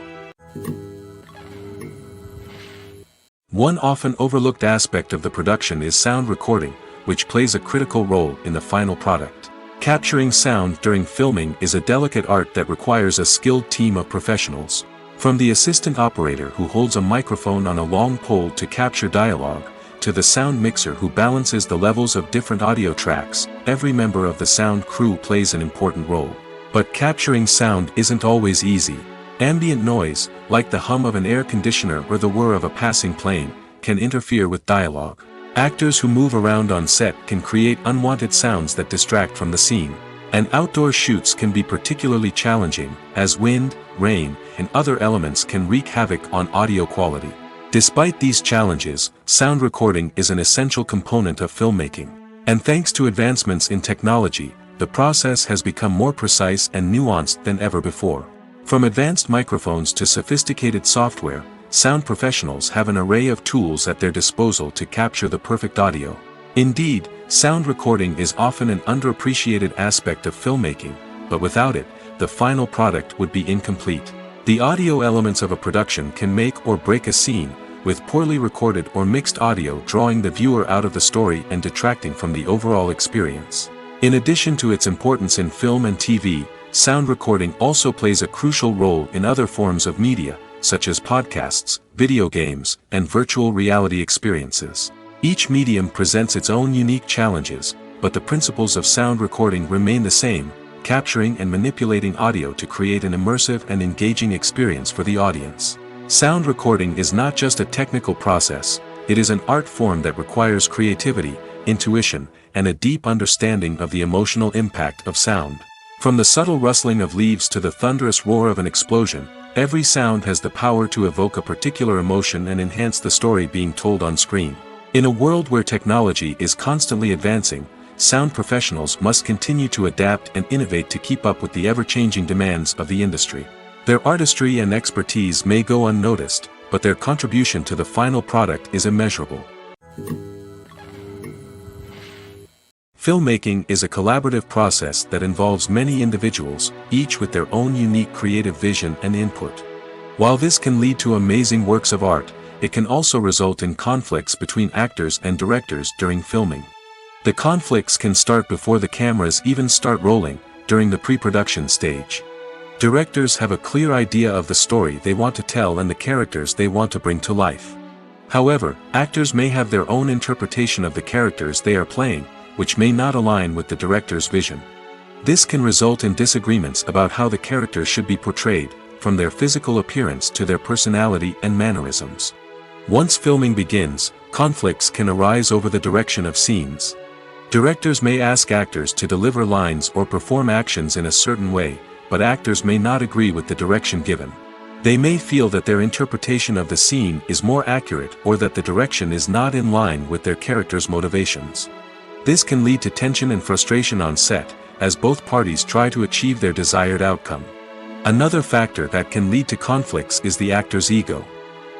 One often overlooked aspect of the production is sound recording, which plays a critical role in the final product. Capturing sound during filming is a delicate art that requires a skilled team of professionals. From the assistant operator who holds a microphone on a long pole to capture dialogue, to the sound mixer who balances the levels of different audio tracks, every member of the sound crew plays an important role. But capturing sound isn't always easy. Ambient noise, like the hum of an air conditioner or the whir of a passing plane, can interfere with dialogue. Actors who move around on set can create unwanted sounds that distract from the scene. And outdoor shoots can be particularly challenging, as wind, rain, and other elements can wreak havoc on audio quality. Despite these challenges, sound recording is an essential component of filmmaking. And thanks to advancements in technology, the process has become more precise and nuanced than ever before. From advanced microphones to sophisticated software, sound professionals have an array of tools at their disposal to capture the perfect audio. Indeed, sound recording is often an underappreciated aspect of filmmaking, but without it, the final product would be incomplete. The audio elements of a production can make or break a scene, with poorly recorded or mixed audio drawing the viewer out of the story and detracting from the overall experience. In addition to its importance in film and TV, sound recording also plays a crucial role in other forms of media, such as podcasts, video games, and virtual reality experiences. Each medium presents its own unique challenges, but the principles of sound recording remain the same, capturing and manipulating audio to create an immersive and engaging experience for the audience. Sound recording is not just a technical process, it is an art form that requires creativity, intuition, and a deep understanding of the emotional impact of sound. From the subtle rustling of leaves to the thunderous roar of an explosion, every sound has the power to evoke a particular emotion and enhance the story being told on screen. In a world where technology is constantly advancing, sound professionals must continue to adapt and innovate to keep up with the ever-changing demands of the industry. Their artistry and expertise may go unnoticed, but their contribution to the final product is immeasurable. Filmmaking is a collaborative process that involves many individuals, each with their own unique creative vision and input. While this can lead to amazing works of art, it can also result in conflicts between actors and directors during filming. The conflicts can start before the cameras even start rolling, during the pre-production stage. Directors have a clear idea of the story they want to tell and the characters they want to bring to life. However, actors may have their own interpretation of the characters they are playing, which may not align with the director's vision. This can result in disagreements about how the characters should be portrayed, from their physical appearance to their personality and mannerisms. Once filming begins, conflicts can arise over the direction of scenes. Directors may ask actors to deliver lines or perform actions in a certain way, but actors may not agree with the direction given. They may feel that their interpretation of the scene is more accurate or that the direction is not in line with their character's motivations. This can lead to tension and frustration on set, as both parties try to achieve their desired outcome. Another factor that can lead to conflicts is the actor's ego.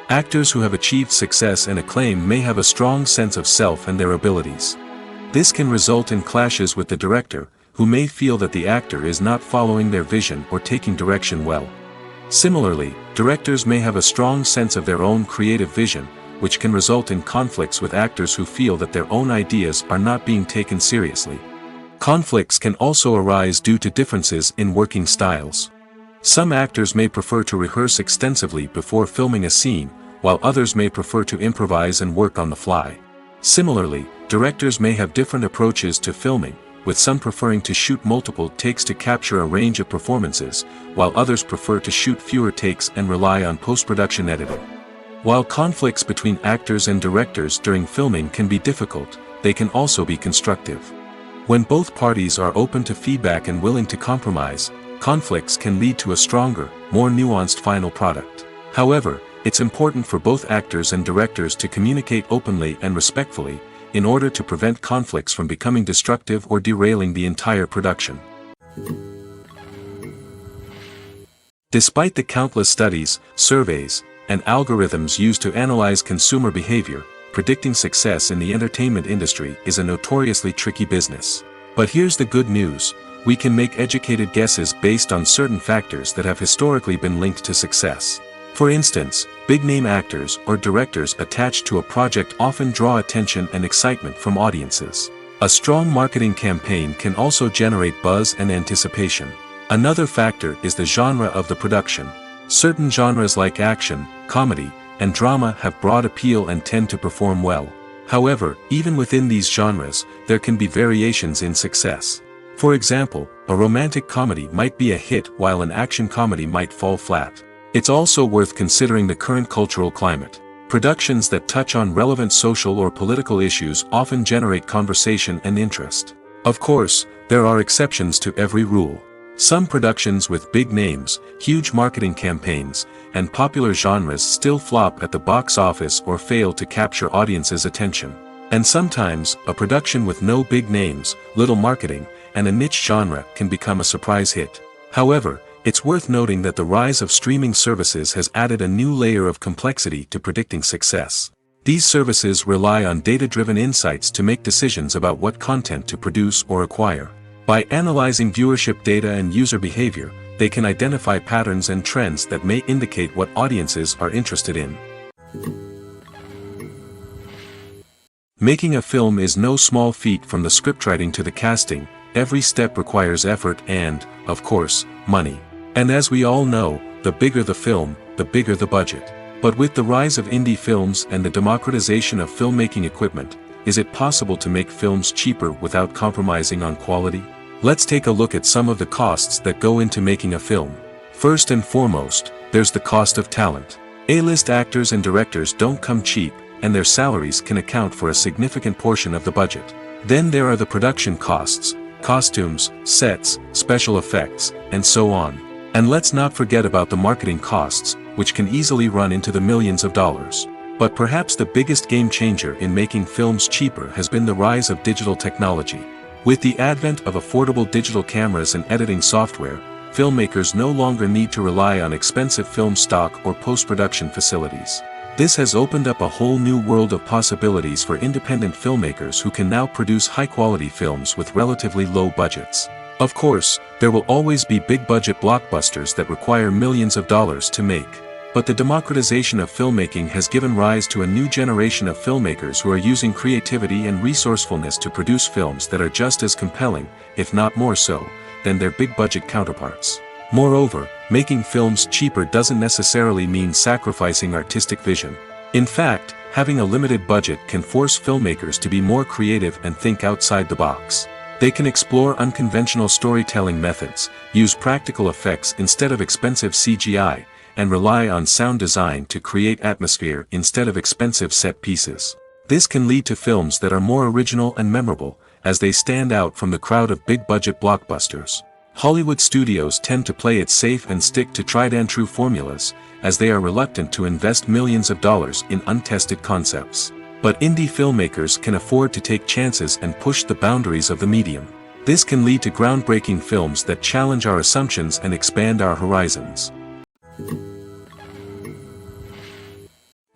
Actors who have achieved success and acclaim may have a strong sense of self and their abilities. This can result in clashes with the director, who may feel that the actor is not following their vision or taking direction well. Similarly, directors may have a strong sense of their own creative vision, which can result in conflicts with actors who feel that their own ideas are not being taken seriously. Conflicts can also arise due to differences in working styles. Some actors may prefer to rehearse extensively before filming a scene, while others may prefer to improvise and work on the fly. Similarly, directors may have different approaches to filming, with some preferring to shoot multiple takes to capture a range of performances, while others prefer to shoot fewer takes and rely on post-production editing. While conflicts between actors and directors during filming can be difficult, they can also be constructive. When both parties are open to feedback and willing to compromise, conflicts can lead to a stronger, more nuanced final product. However, it's important for both actors and directors to communicate openly and respectfully, in order to prevent conflicts from becoming destructive or derailing the entire production. Despite the countless studies, surveys, and algorithms used to analyze consumer behavior, predicting success in the entertainment industry is a notoriously tricky business. But here's the good news: we can make educated guesses based on certain factors that have historically been linked to success. For instance, big-name actors or directors attached to a project often draw attention and excitement from audiences. A strong marketing campaign can also generate buzz and anticipation. Another factor is the genre of the production. Certain genres like action, comedy, and drama have broad appeal and tend to perform well. However, even within these genres, there can be variations in success. For example, a romantic comedy might be a hit while an action comedy might fall flat. It's also worth considering the current cultural climate. Productions that touch on relevant social or political issues often generate conversation and interest. Of course, there are exceptions to every rule. Some productions with big names, huge marketing campaigns, and popular genres still flop at the box office or fail to capture audiences' attention. And sometimes, a production with no big names, little marketing, and a niche genre can become a surprise hit. However, it's worth noting that the rise of streaming services has added a new layer of complexity to predicting success. These services rely on data-driven insights to make decisions about what content to produce or acquire. By analyzing viewership data and user behavior, they can identify patterns and trends that may indicate what audiences are interested in. Making a film is no small feat. From the scriptwriting to the casting, every step requires effort and, of course, money. And as we all know, the bigger the film, the bigger the budget. But with the rise of indie films and the democratization of filmmaking equipment, is it possible to make films cheaper without compromising on quality? Let's take a look at some of the costs that go into making a film. First and foremost, there's the cost of talent. A-list actors and directors don't come cheap, and their salaries can account for a significant portion of the budget. Then there are the production costs, costumes, sets, special effects, and so on. And let's not forget about the marketing costs, which can easily run into the millions of dollars. But perhaps the biggest game changer in making films cheaper has been the rise of digital technology. With the advent of affordable digital cameras and editing software, filmmakers no longer need to rely on expensive film stock or post-production facilities. This has opened up a whole new world of possibilities for independent filmmakers who can now produce high-quality films with relatively low budgets. Of course, there will always be big-budget blockbusters that require millions of dollars to make. But the democratization of filmmaking has given rise to a new generation of filmmakers who are using creativity and resourcefulness to produce films that are just as compelling, if not more so, than their big-budget counterparts. Moreover, making films cheaper doesn't necessarily mean sacrificing artistic vision. In fact, having a limited budget can force filmmakers to be more creative and think outside the box. They can explore unconventional storytelling methods, use practical effects instead of expensive CGI, and rely on sound design to create atmosphere instead of expensive set pieces. This can lead to films that are more original and memorable, as they stand out from the crowd of big-budget blockbusters. Hollywood studios tend to play it safe and stick to tried-and-true formulas, as they are reluctant to invest millions of dollars in untested concepts. But indie filmmakers can afford to take chances and push the boundaries of the medium. This can lead to groundbreaking films that challenge our assumptions and expand our horizons.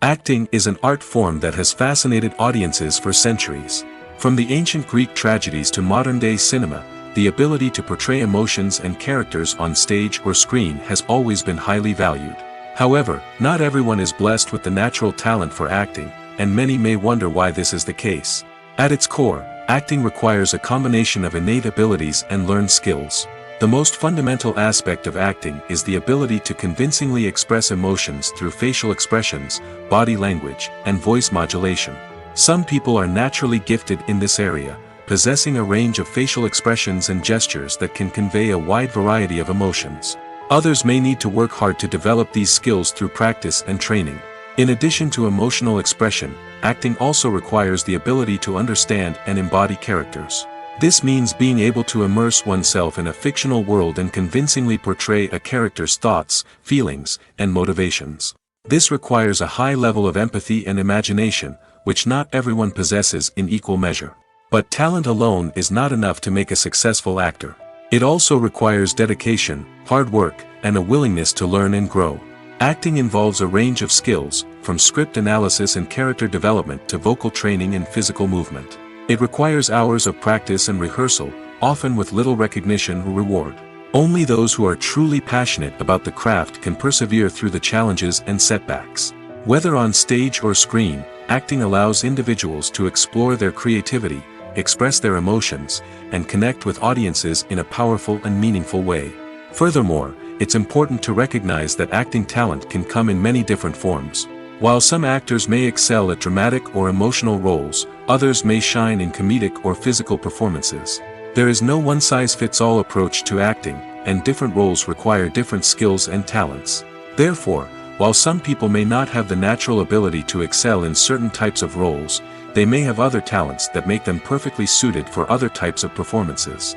Acting is an art form that has fascinated audiences for centuries. From the ancient Greek tragedies to modern-day cinema, the ability to portray emotions and characters on stage or screen has always been highly valued. However, not everyone is blessed with the natural talent for acting, and many may wonder why this is the case. At its core, acting requires a combination of innate abilities and learned skills. The most fundamental aspect of acting is the ability to convincingly express emotions through facial expressions, body language, and voice modulation. Some people are naturally gifted in this area, possessing a range of facial expressions and gestures that can convey a wide variety of emotions. Others may need to work hard to develop these skills through practice and training. In addition to emotional expression, acting also requires the ability to understand and embody characters. This means being able to immerse oneself in a fictional world and convincingly portray a character's thoughts, feelings, and motivations. This requires a high level of empathy and imagination, which not everyone possesses in equal measure. But talent alone is not enough to make a successful actor. It also requires dedication, hard work, and a willingness to learn and grow. Acting involves a range of skills, from script analysis and character development to vocal training and physical movement. It requires hours of practice and rehearsal, often with little recognition or reward. Only those who are truly passionate about the craft can persevere through the challenges and setbacks. Whether on stage or screen, acting allows individuals to explore their creativity, express their emotions, and connect with audiences in a powerful and meaningful way. Furthermore, it's important to recognize that acting talent can come in many different forms. While some actors may excel at dramatic or emotional roles, others may shine in comedic or physical performances. There is no one-size-fits-all approach to acting, and different roles require different skills and talents. Therefore, while some people may not have the natural ability to excel in certain types of roles, they may have other talents that make them perfectly suited for other types of performances.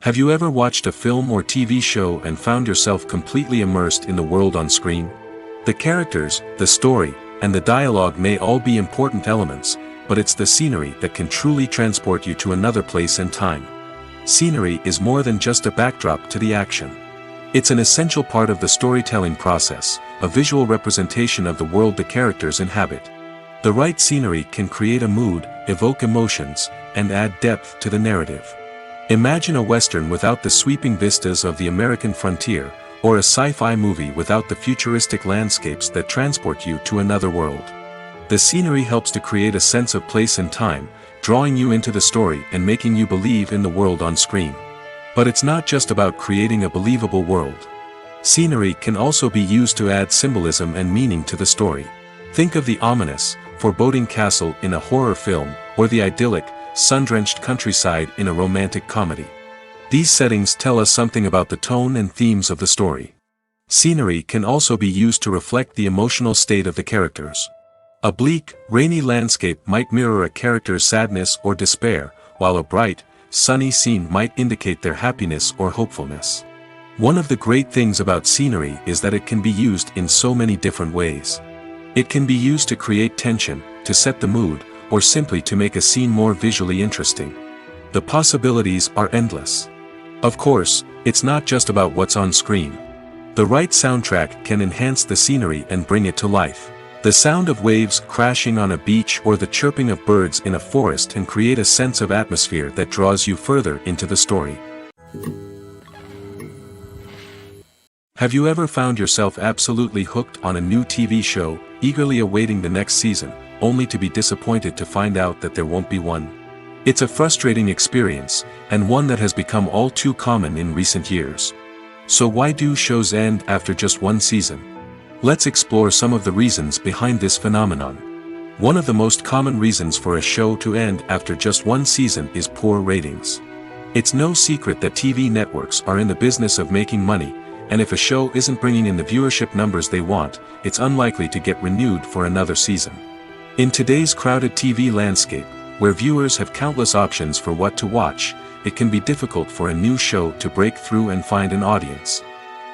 Have you ever watched a film or TV show and found yourself completely immersed in the world on screen? The characters, the story, and the dialogue may all be important elements, but it's the scenery that can truly transport you to another place and time. Scenery is more than just a backdrop to the action. It's an essential part of the storytelling process, a visual representation of the world the characters inhabit. The right scenery can create a mood, evoke emotions, and add depth to the narrative. Imagine a Western without the sweeping vistas of the American frontier, or a sci-fi movie without the futuristic landscapes that transport you to another world. The scenery helps to create a sense of place and time, drawing you into the story and making you believe in the world on screen. But it's not just about creating a believable world. Scenery can also be used to add symbolism and meaning to the story. Think of the ominous, foreboding castle in a horror film, or the idyllic, sun-drenched countryside in a romantic comedy. These settings tell us something about the tone and themes of the story. Scenery can also be used to reflect the emotional state of the characters. A bleak, rainy landscape might mirror a character's sadness or despair, while a bright, sunny scene might indicate their happiness or hopefulness. One of the great things about scenery is that it can be used in so many different ways. It can be used to create tension, to set the mood, or simply to make a scene more visually interesting. The possibilities are endless. Of course, it's not just about what's on screen. The right soundtrack can enhance the scenery and bring it to life. The sound of waves crashing on a beach or the chirping of birds in a forest can create a sense of atmosphere that draws you further into the story. Have you ever found yourself absolutely hooked on a new TV show, eagerly awaiting the next season, only to be disappointed to find out that there won't be one? It's a frustrating experience, and one that has become all too common in recent years. So why do shows end after just one season? Let's explore some of the reasons behind this phenomenon. One of the most common reasons for a show to end after just one season is poor ratings. It's no secret that TV networks are in the business of making money, and if a show isn't bringing in the viewership numbers they want, it's unlikely to get renewed for another season. In today's crowded TV landscape, where viewers have countless options for what to watch, it can be difficult for a new show to break through and find an audience.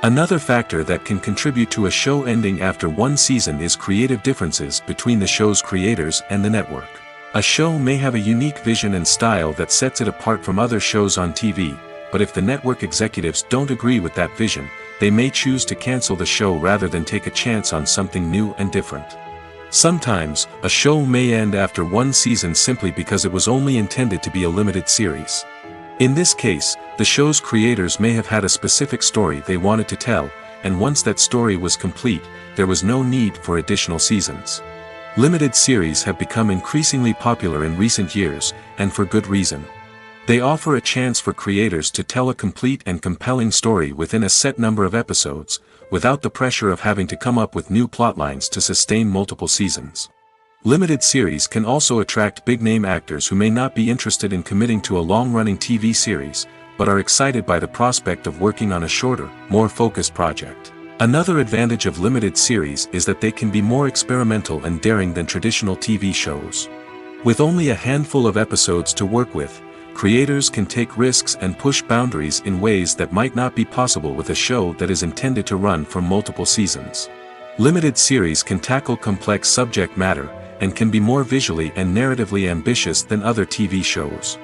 Another factor that can contribute to a show ending after one season is creative differences between the show's creators and the network. A show may have a unique vision and style that sets it apart from other shows on TV, but if the network executives don't agree with that vision, they may choose to cancel the show rather than take a chance on something new and different. Sometimes, a show may end after one season simply because it was only intended to be a limited series. In this case, the show's creators may have had a specific story they wanted to tell, and once that story was complete, there was no need for additional seasons. Limited series have become increasingly popular in recent years, and for good reason. They offer a chance for creators to tell a complete and compelling story within a set number of episodes, without the pressure of having to come up with new plotlines to sustain multiple seasons. Limited series can also attract big-name actors who may not be interested in committing to a long-running TV series, but are excited by the prospect of working on a shorter, more focused project. Another advantage of limited series is that they can be more experimental and daring than traditional TV shows. With only a handful of episodes to work with, creators can take risks and push boundaries in ways that might not be possible with a show that is intended to run for multiple seasons. Limited series can tackle complex subject matter, and can be more visually and narratively ambitious than other TV shows.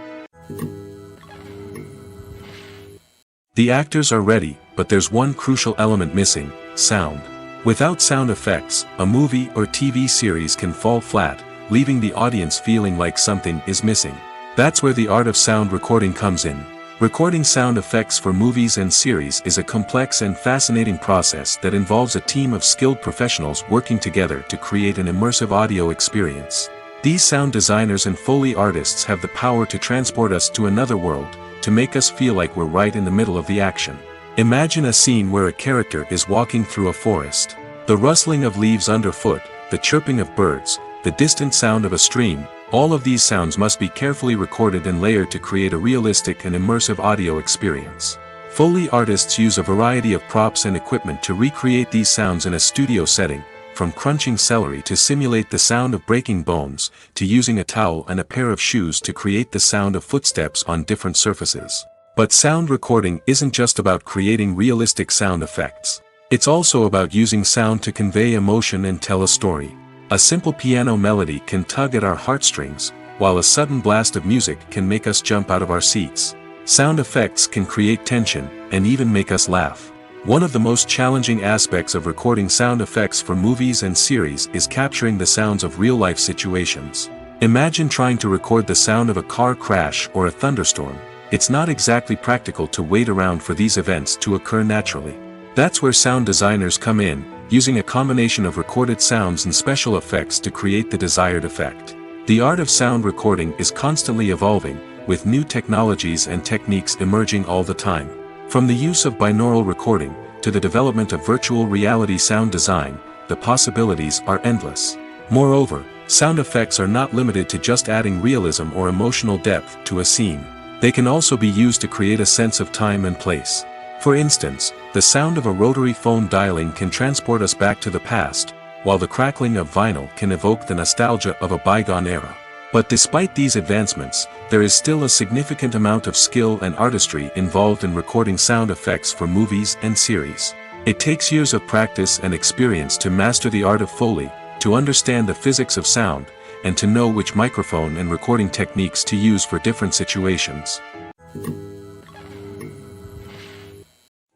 The actors are ready, but there's one crucial element missing: sound. Without sound effects, a movie or TV series can fall flat, leaving the audience feeling like something is missing. That's where the art of sound recording comes in. Recording sound effects for movies and series is a complex and fascinating process that involves a team of skilled professionals working together to create an immersive audio experience. These sound designers and Foley artists have the power to transport us to another world, to make us feel like we're right in the middle of the action. Imagine a scene where a character is walking through a forest. The rustling of leaves underfoot, the chirping of birds, the distant sound of a stream, all of these sounds must be carefully recorded and layered to create a realistic and immersive audio experience. Foley artists use a variety of props and equipment to recreate these sounds in a studio setting, from crunching celery to simulate the sound of breaking bones, to using a towel and a pair of shoes to create the sound of footsteps on different surfaces. But sound recording isn't just about creating realistic sound effects. It's also about using sound to convey emotion and tell a story. A simple piano melody can tug at our heartstrings, while a sudden blast of music can make us jump out of our seats. Sound effects can create tension, and even make us laugh. One of the most challenging aspects of recording sound effects for movies and series is capturing the sounds of real-life situations. Imagine trying to record the sound of a car crash or a thunderstorm. It's not exactly practical to wait around for these events to occur naturally. That's where sound designers come in, using a combination of recorded sounds and special effects to create the desired effect. The art of sound recording is constantly evolving, with new technologies and techniques emerging all the time. From the use of binaural recording, to the development of virtual reality sound design, the possibilities are endless. Moreover, sound effects are not limited to just adding realism or emotional depth to a scene. They can also be used to create a sense of time and place. For instance, the sound of a rotary phone dialing can transport us back to the past, while the crackling of vinyl can evoke the nostalgia of a bygone era. But despite these advancements, there is still a significant amount of skill and artistry involved in recording sound effects for movies and series. It takes years of practice and experience to master the art of Foley, to understand the physics of sound, and to know which microphone and recording techniques to use for different situations.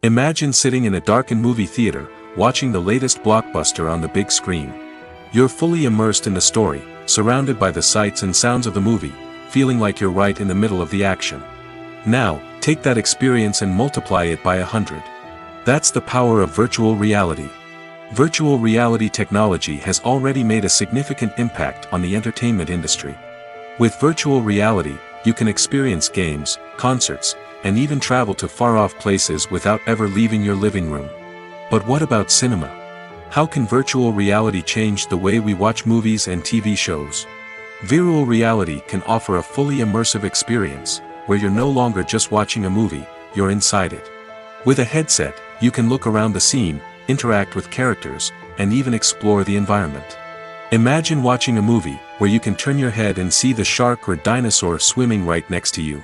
Imagine sitting in a darkened movie theater, watching the latest blockbuster on the big screen. You're fully immersed in the story, surrounded by the sights and sounds of the movie, feeling like you're right in the middle of the action. Now, take that experience and multiply it by 100. That's the power of virtual reality. Virtual reality technology has already made a significant impact on the entertainment industry. With virtual reality, you can experience games, concerts, and even travel to far-off places without ever leaving your living room. But what about cinema? How can virtual reality change the way we watch movies and TV shows? Virtual reality can offer a fully immersive experience, where you're no longer just watching a movie, you're inside it. With a headset, you can look around the scene, interact with characters, and even explore the environment. Imagine watching a movie, where you can turn your head and see the shark or dinosaur swimming right next to you.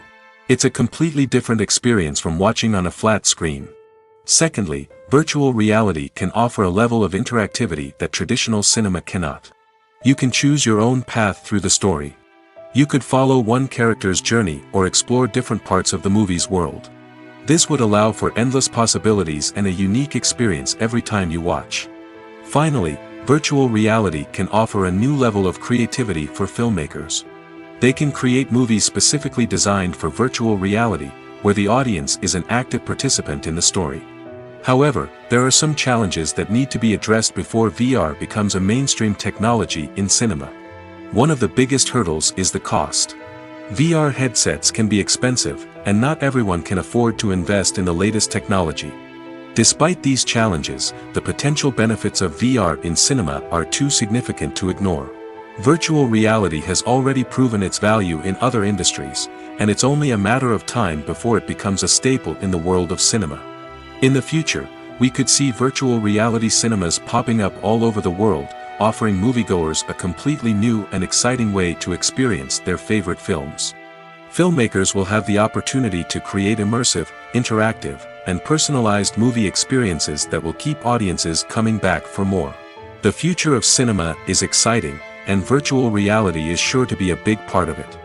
It's a completely different experience from watching on a flat screen. Secondly, virtual reality can offer a level of interactivity that traditional cinema cannot. You can choose your own path through the story. You could follow one character's journey or explore different parts of the movie's world. This would allow for endless possibilities and a unique experience every time you watch. Finally, virtual reality can offer a new level of creativity for filmmakers. They can create movies specifically designed for virtual reality, where the audience is an active participant in the story. However, there are some challenges that need to be addressed before VR becomes a mainstream technology in cinema. One of the biggest hurdles is the cost. VR headsets can be expensive, and not everyone can afford to invest in the latest technology. Despite these challenges, the potential benefits of VR in cinema are too significant to ignore. Virtual reality has already proven its value in other industries, and it's only a matter of time before it becomes a staple in the world of cinema. In the future, we could see virtual reality cinemas popping up all over the world, offering moviegoers a completely new and exciting way to experience their favorite films. Filmmakers will have the opportunity to create immersive, interactive, and personalized movie experiences that will keep audiences coming back for more. The future of cinema is exciting, and virtual reality is sure to be a big part of it.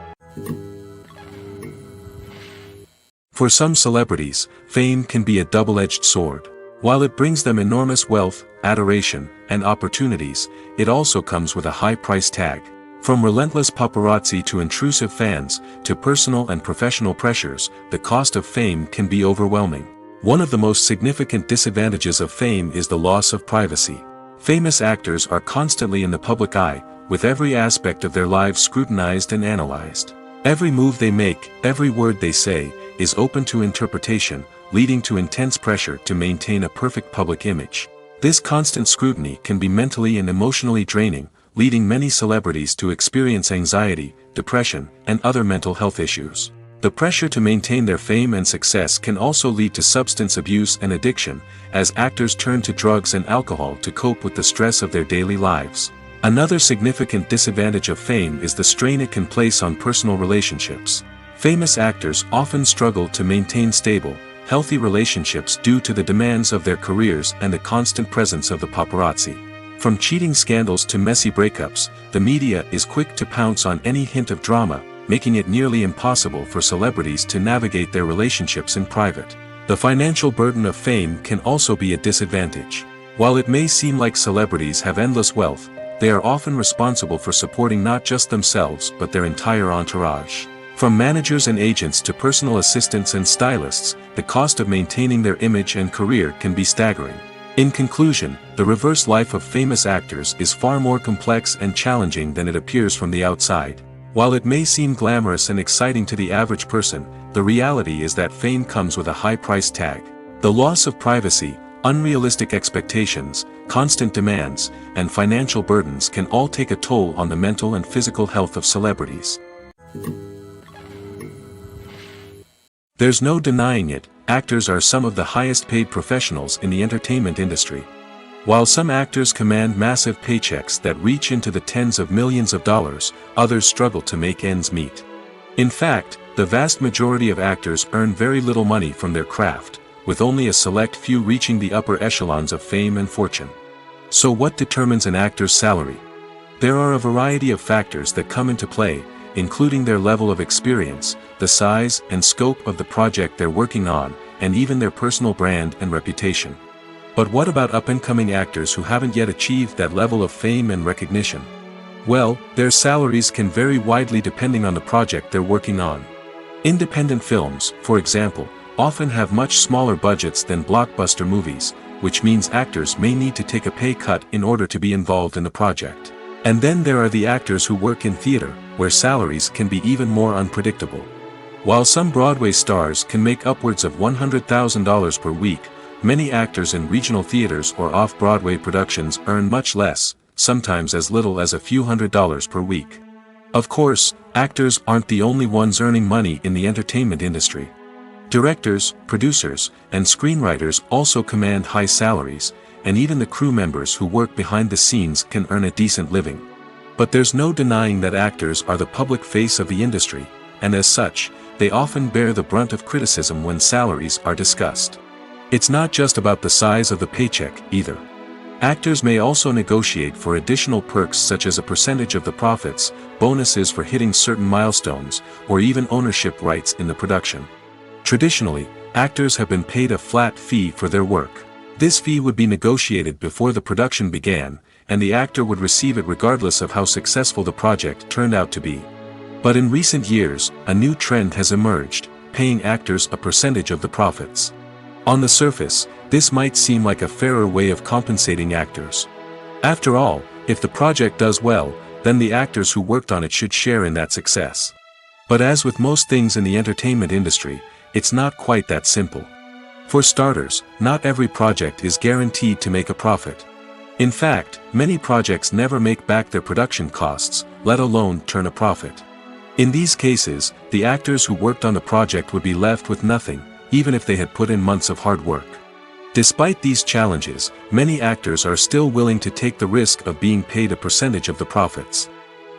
For some celebrities, fame can be a double-edged sword. While it brings them enormous wealth, adoration, and opportunities, it also comes with a high price tag. From relentless paparazzi to intrusive fans, to personal and professional pressures, the cost of fame can be overwhelming. One of the most significant disadvantages of fame is the loss of privacy. Famous actors are constantly in the public eye, with every aspect of their lives scrutinized and analyzed. Every move they make, every word they say, is open to interpretation, leading to intense pressure to maintain a perfect public image. This constant scrutiny can be mentally and emotionally draining, leading many celebrities to experience anxiety, depression, and other mental health issues. The pressure to maintain their fame and success can also lead to substance abuse and addiction, as actors turn to drugs and alcohol to cope with the stress of their daily lives. Another significant disadvantage of fame is the strain it can place on personal relationships. Famous actors often struggle to maintain stable, healthy relationships due to the demands of their careers and the constant presence of the paparazzi. From cheating scandals to messy breakups, the media is quick to pounce on any hint of drama, making it nearly impossible for celebrities to navigate their relationships in private. The financial burden of fame can also be a disadvantage. While it may seem like celebrities have endless wealth, they are often responsible for supporting not just themselves but their entire entourage. From managers and agents to personal assistants and stylists, the cost of maintaining their image and career can be staggering. In conclusion, the reverse life of famous actors is far more complex and challenging than it appears from the outside. While it may seem glamorous and exciting to the average person, the reality is that fame comes with a high price tag. The loss of privacy, unrealistic expectations, constant demands, and financial burdens can all take a toll on the mental and physical health of celebrities. There's no denying it, actors are some of the highest paid professionals in the entertainment industry. While some actors command massive paychecks that reach into the tens of millions of dollars, others struggle to make ends meet. In fact, the vast majority of actors earn very little money from their craft, with only a select few reaching the upper echelons of fame and fortune. So what determines an actor's salary? There are a variety of factors that come into play, including their level of experience, the size and scope of the project they're working on, and even their personal brand and reputation. But what about up-and-coming actors who haven't yet achieved that level of fame and recognition? Well, their salaries can vary widely depending on the project they're working on. Independent films, for example, often have much smaller budgets than blockbuster movies, which means actors may need to take a pay cut in order to be involved in the project. And then there are the actors who work in theater, where salaries can be even more unpredictable. While some Broadway stars can make upwards of $100,000 per week, many actors in regional theaters or off-Broadway productions earn much less, sometimes as little as a few $100s per week. Of course, actors aren't the only ones earning money in the entertainment industry. Directors, producers, and screenwriters also command high salaries, and even the crew members who work behind the scenes can earn a decent living. But there's no denying that actors are the public face of the industry, and as such, they often bear the brunt of criticism when salaries are discussed. It's not just about the size of the paycheck, either. Actors may also negotiate for additional perks such as a percentage of the profits, bonuses for hitting certain milestones, or even ownership rights in the production. Traditionally, actors have been paid a flat fee for their work. This fee would be negotiated before the production began, and the actor would receive it regardless of how successful the project turned out to be. But in recent years, a new trend has emerged, paying actors a percentage of the profits. On the surface, this might seem like a fairer way of compensating actors. After all, if the project does well, then the actors who worked on it should share in that success. But as with most things in the entertainment industry, it's not quite that simple. For starters, not every project is guaranteed to make a profit. In fact, many projects never make back their production costs, let alone turn a profit. In these cases, the actors who worked on the project would be left with nothing, even if they had put in months of hard work. Despite these challenges, many actors are still willing to take the risk of being paid a percentage of the profits.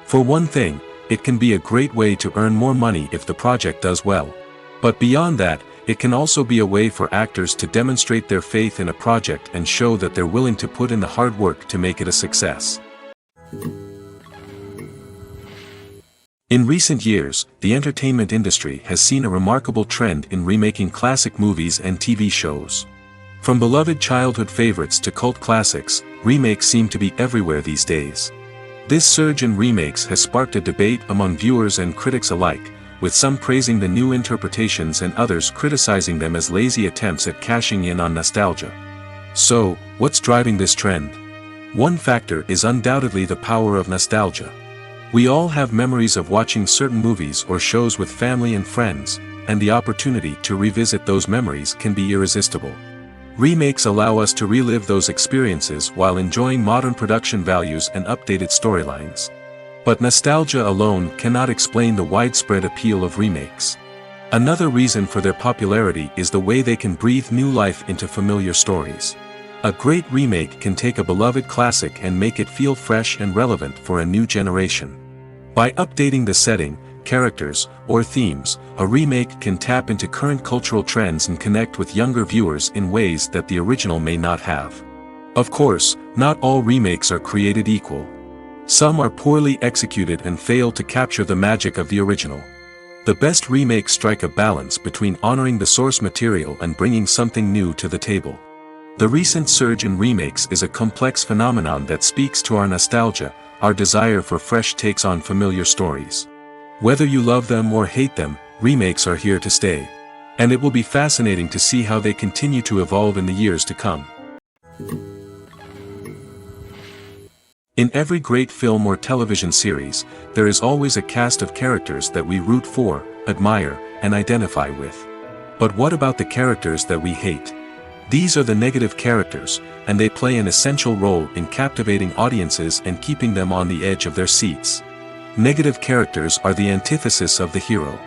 For one thing, it can be a great way to earn more money if the project does well. But beyond that, it can also be a way for actors to demonstrate their faith in a project and show that they're willing to put in the hard work to make it a success. In recent years, the entertainment industry has seen a remarkable trend in remaking classic movies and TV shows. From beloved childhood favorites to cult classics, remakes seem to be everywhere these days. This surge in remakes has sparked a debate among viewers and critics alike, with some praising the new interpretations and others criticizing them as lazy attempts at cashing in on nostalgia. So, what's driving this trend? One factor is undoubtedly the power of nostalgia. We all have memories of watching certain movies or shows with family and friends, and the opportunity to revisit those memories can be irresistible. Remakes allow us to relive those experiences while enjoying modern production values and updated storylines. But nostalgia alone cannot explain the widespread appeal of remakes. Another reason for their popularity is the way they can breathe new life into familiar stories. A great remake can take a beloved classic and make it feel fresh and relevant for a new generation. By updating the setting, characters, or themes, a remake can tap into current cultural trends and connect with younger viewers in ways that the original may not have. Of course, not all remakes are created equal. Some are poorly executed and fail to capture the magic of the original. The best remakes strike a balance between honoring the source material and bringing something new to the table. The recent surge in remakes is a complex phenomenon that speaks to our nostalgia, our desire for fresh takes on familiar stories. Whether you love them or hate them, remakes are here to stay. And it will be fascinating to see how they continue to evolve in the years to come. In every great film or television series, there is always a cast of characters that we root for, admire, and identify with. But what about the characters that we hate? These are the negative characters, and they play an essential role in captivating audiences and keeping them on the edge of their seats. Negative characters are the antithesis of the hero.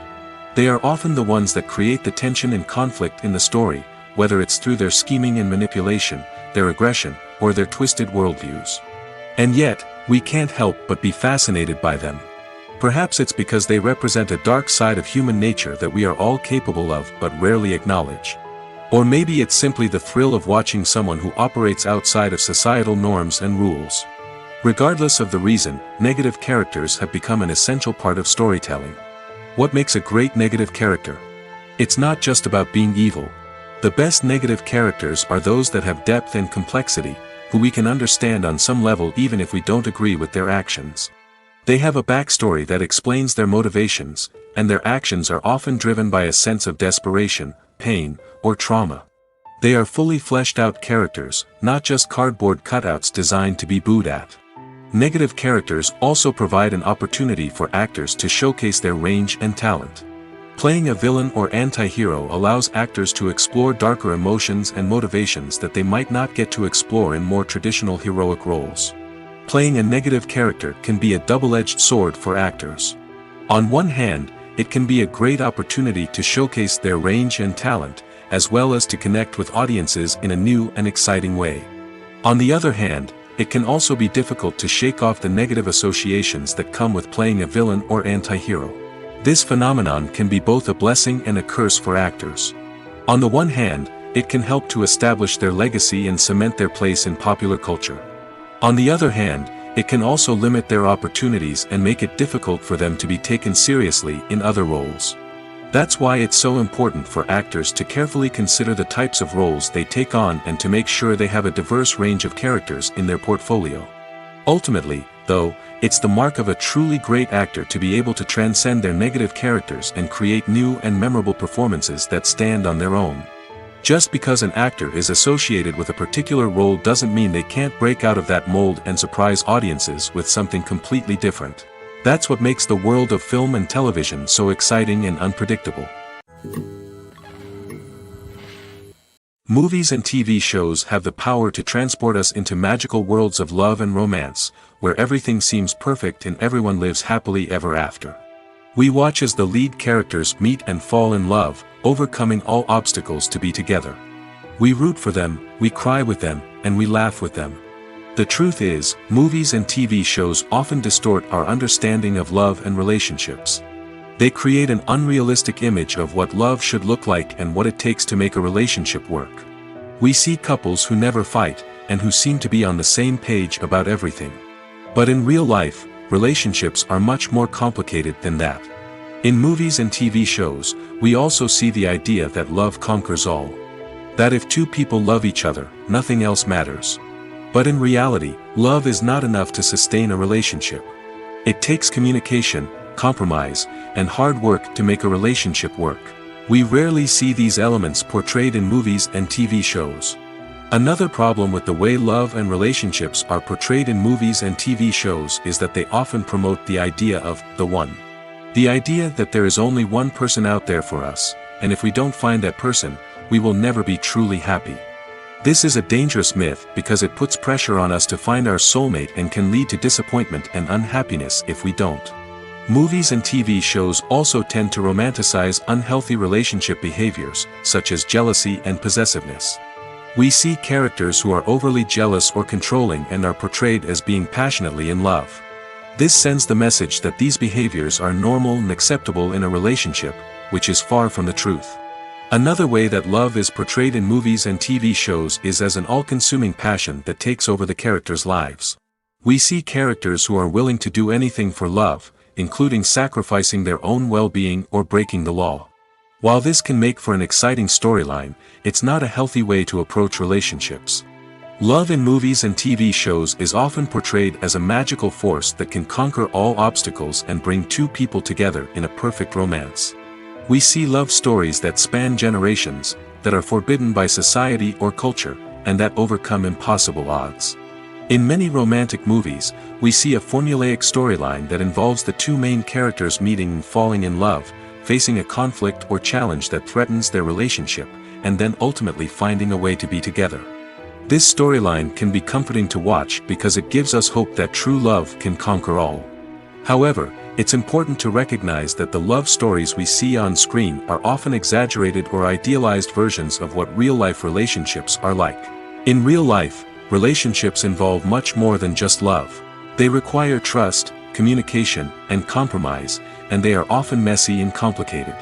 They are often the ones that create the tension and conflict in the story, whether it's through their scheming and manipulation, their aggression, or their twisted worldviews. And yet, we can't help but be fascinated by them. Perhaps it's because they represent a dark side of human nature that we are all capable of but rarely acknowledge. Or maybe it's simply the thrill of watching someone who operates outside of societal norms and rules. Regardless of the reason, negative characters have become an essential part of storytelling. What makes a great negative character? It's not just about being evil. The best negative characters are those that have depth and complexity, who we can understand on some level even if we don't agree with their actions. They have a backstory that explains their motivations, and their actions are often driven by a sense of desperation, pain, or trauma. They are fully fleshed out characters, not just cardboard cutouts designed to be booed at. Negative characters also provide an opportunity for actors to showcase their range and talent. Playing a villain or anti-hero allows actors to explore darker emotions and motivations that they might not get to explore in more traditional heroic roles. Playing a negative character can be a double-edged sword for actors. On one hand, it can be a great opportunity to showcase their range and talent, as well as to connect with audiences in a new and exciting way. On the other hand, it can also be difficult to shake off the negative associations that come with playing a villain or anti-hero. This phenomenon can be both a blessing and a curse for actors. On the one hand, it can help to establish their legacy and cement their place in popular culture. On the other hand, it can also limit their opportunities and make it difficult for them to be taken seriously in other roles. That's why it's so important for actors to carefully consider the types of roles they take on and to make sure they have a diverse range of characters in their portfolio. Ultimately, though, it's the mark of a truly great actor to be able to transcend their negative characters and create new and memorable performances that stand on their own. Just because an actor is associated with a particular role doesn't mean they can't break out of that mold and surprise audiences with something completely different. That's what makes the world of film and television so exciting and unpredictable. Movies and TV shows have the power to transport us into magical worlds of love and romance, where everything seems perfect and everyone lives happily ever after. We watch as the lead characters meet and fall in love, overcoming all obstacles to be together. We root for them, we cry with them, and we laugh with them. The truth is, movies and TV shows often distort our understanding of love and relationships. They create an unrealistic image of what love should look like and what it takes to make a relationship work. We see couples who never fight, and who seem to be on the same page about everything. But in real life, relationships are much more complicated than that. In movies and TV shows, we also see the idea that love conquers all. That if two people love each other, nothing else matters. But in reality, love is not enough to sustain a relationship. It takes communication, compromise, and hard work to make a relationship work. We rarely see these elements portrayed in movies and TV shows. Another problem with the way love and relationships are portrayed in movies and TV shows is that they often promote the idea of the one. The idea that there is only one person out there for us, and if we don't find that person, we will never be truly happy. This is a dangerous myth because it puts pressure on us to find our soulmate and can lead to disappointment and unhappiness if we don't. Movies and TV shows also tend to romanticize unhealthy relationship behaviors, such as jealousy and possessiveness. We see characters who are overly jealous or controlling and are portrayed as being passionately in love. This sends the message that these behaviors are normal and acceptable in a relationship, which is far from the truth. Another way that love is portrayed in movies and TV shows is as an all-consuming passion that takes over the characters' lives. We see characters who are willing to do anything for love, including sacrificing their own well-being or breaking the law. While this can make for an exciting storyline, it's not a healthy way to approach relationships. Love in movies and TV shows is often portrayed as a magical force that can conquer all obstacles and bring two people together in a perfect romance. We see love stories that span generations, that are forbidden by society or culture, and that overcome impossible odds. In many romantic movies, we see a formulaic storyline that involves the two main characters meeting and falling in love, facing a conflict or challenge that threatens their relationship, and then ultimately finding a way to be together. This storyline can be comforting to watch because it gives us hope that true love can conquer all. However, it's important to recognize that the love stories we see on screen are often exaggerated or idealized versions of what real-life relationships are like. In real life, relationships involve much more than just love. They require trust, communication, and compromise, and they are often messy and complicated.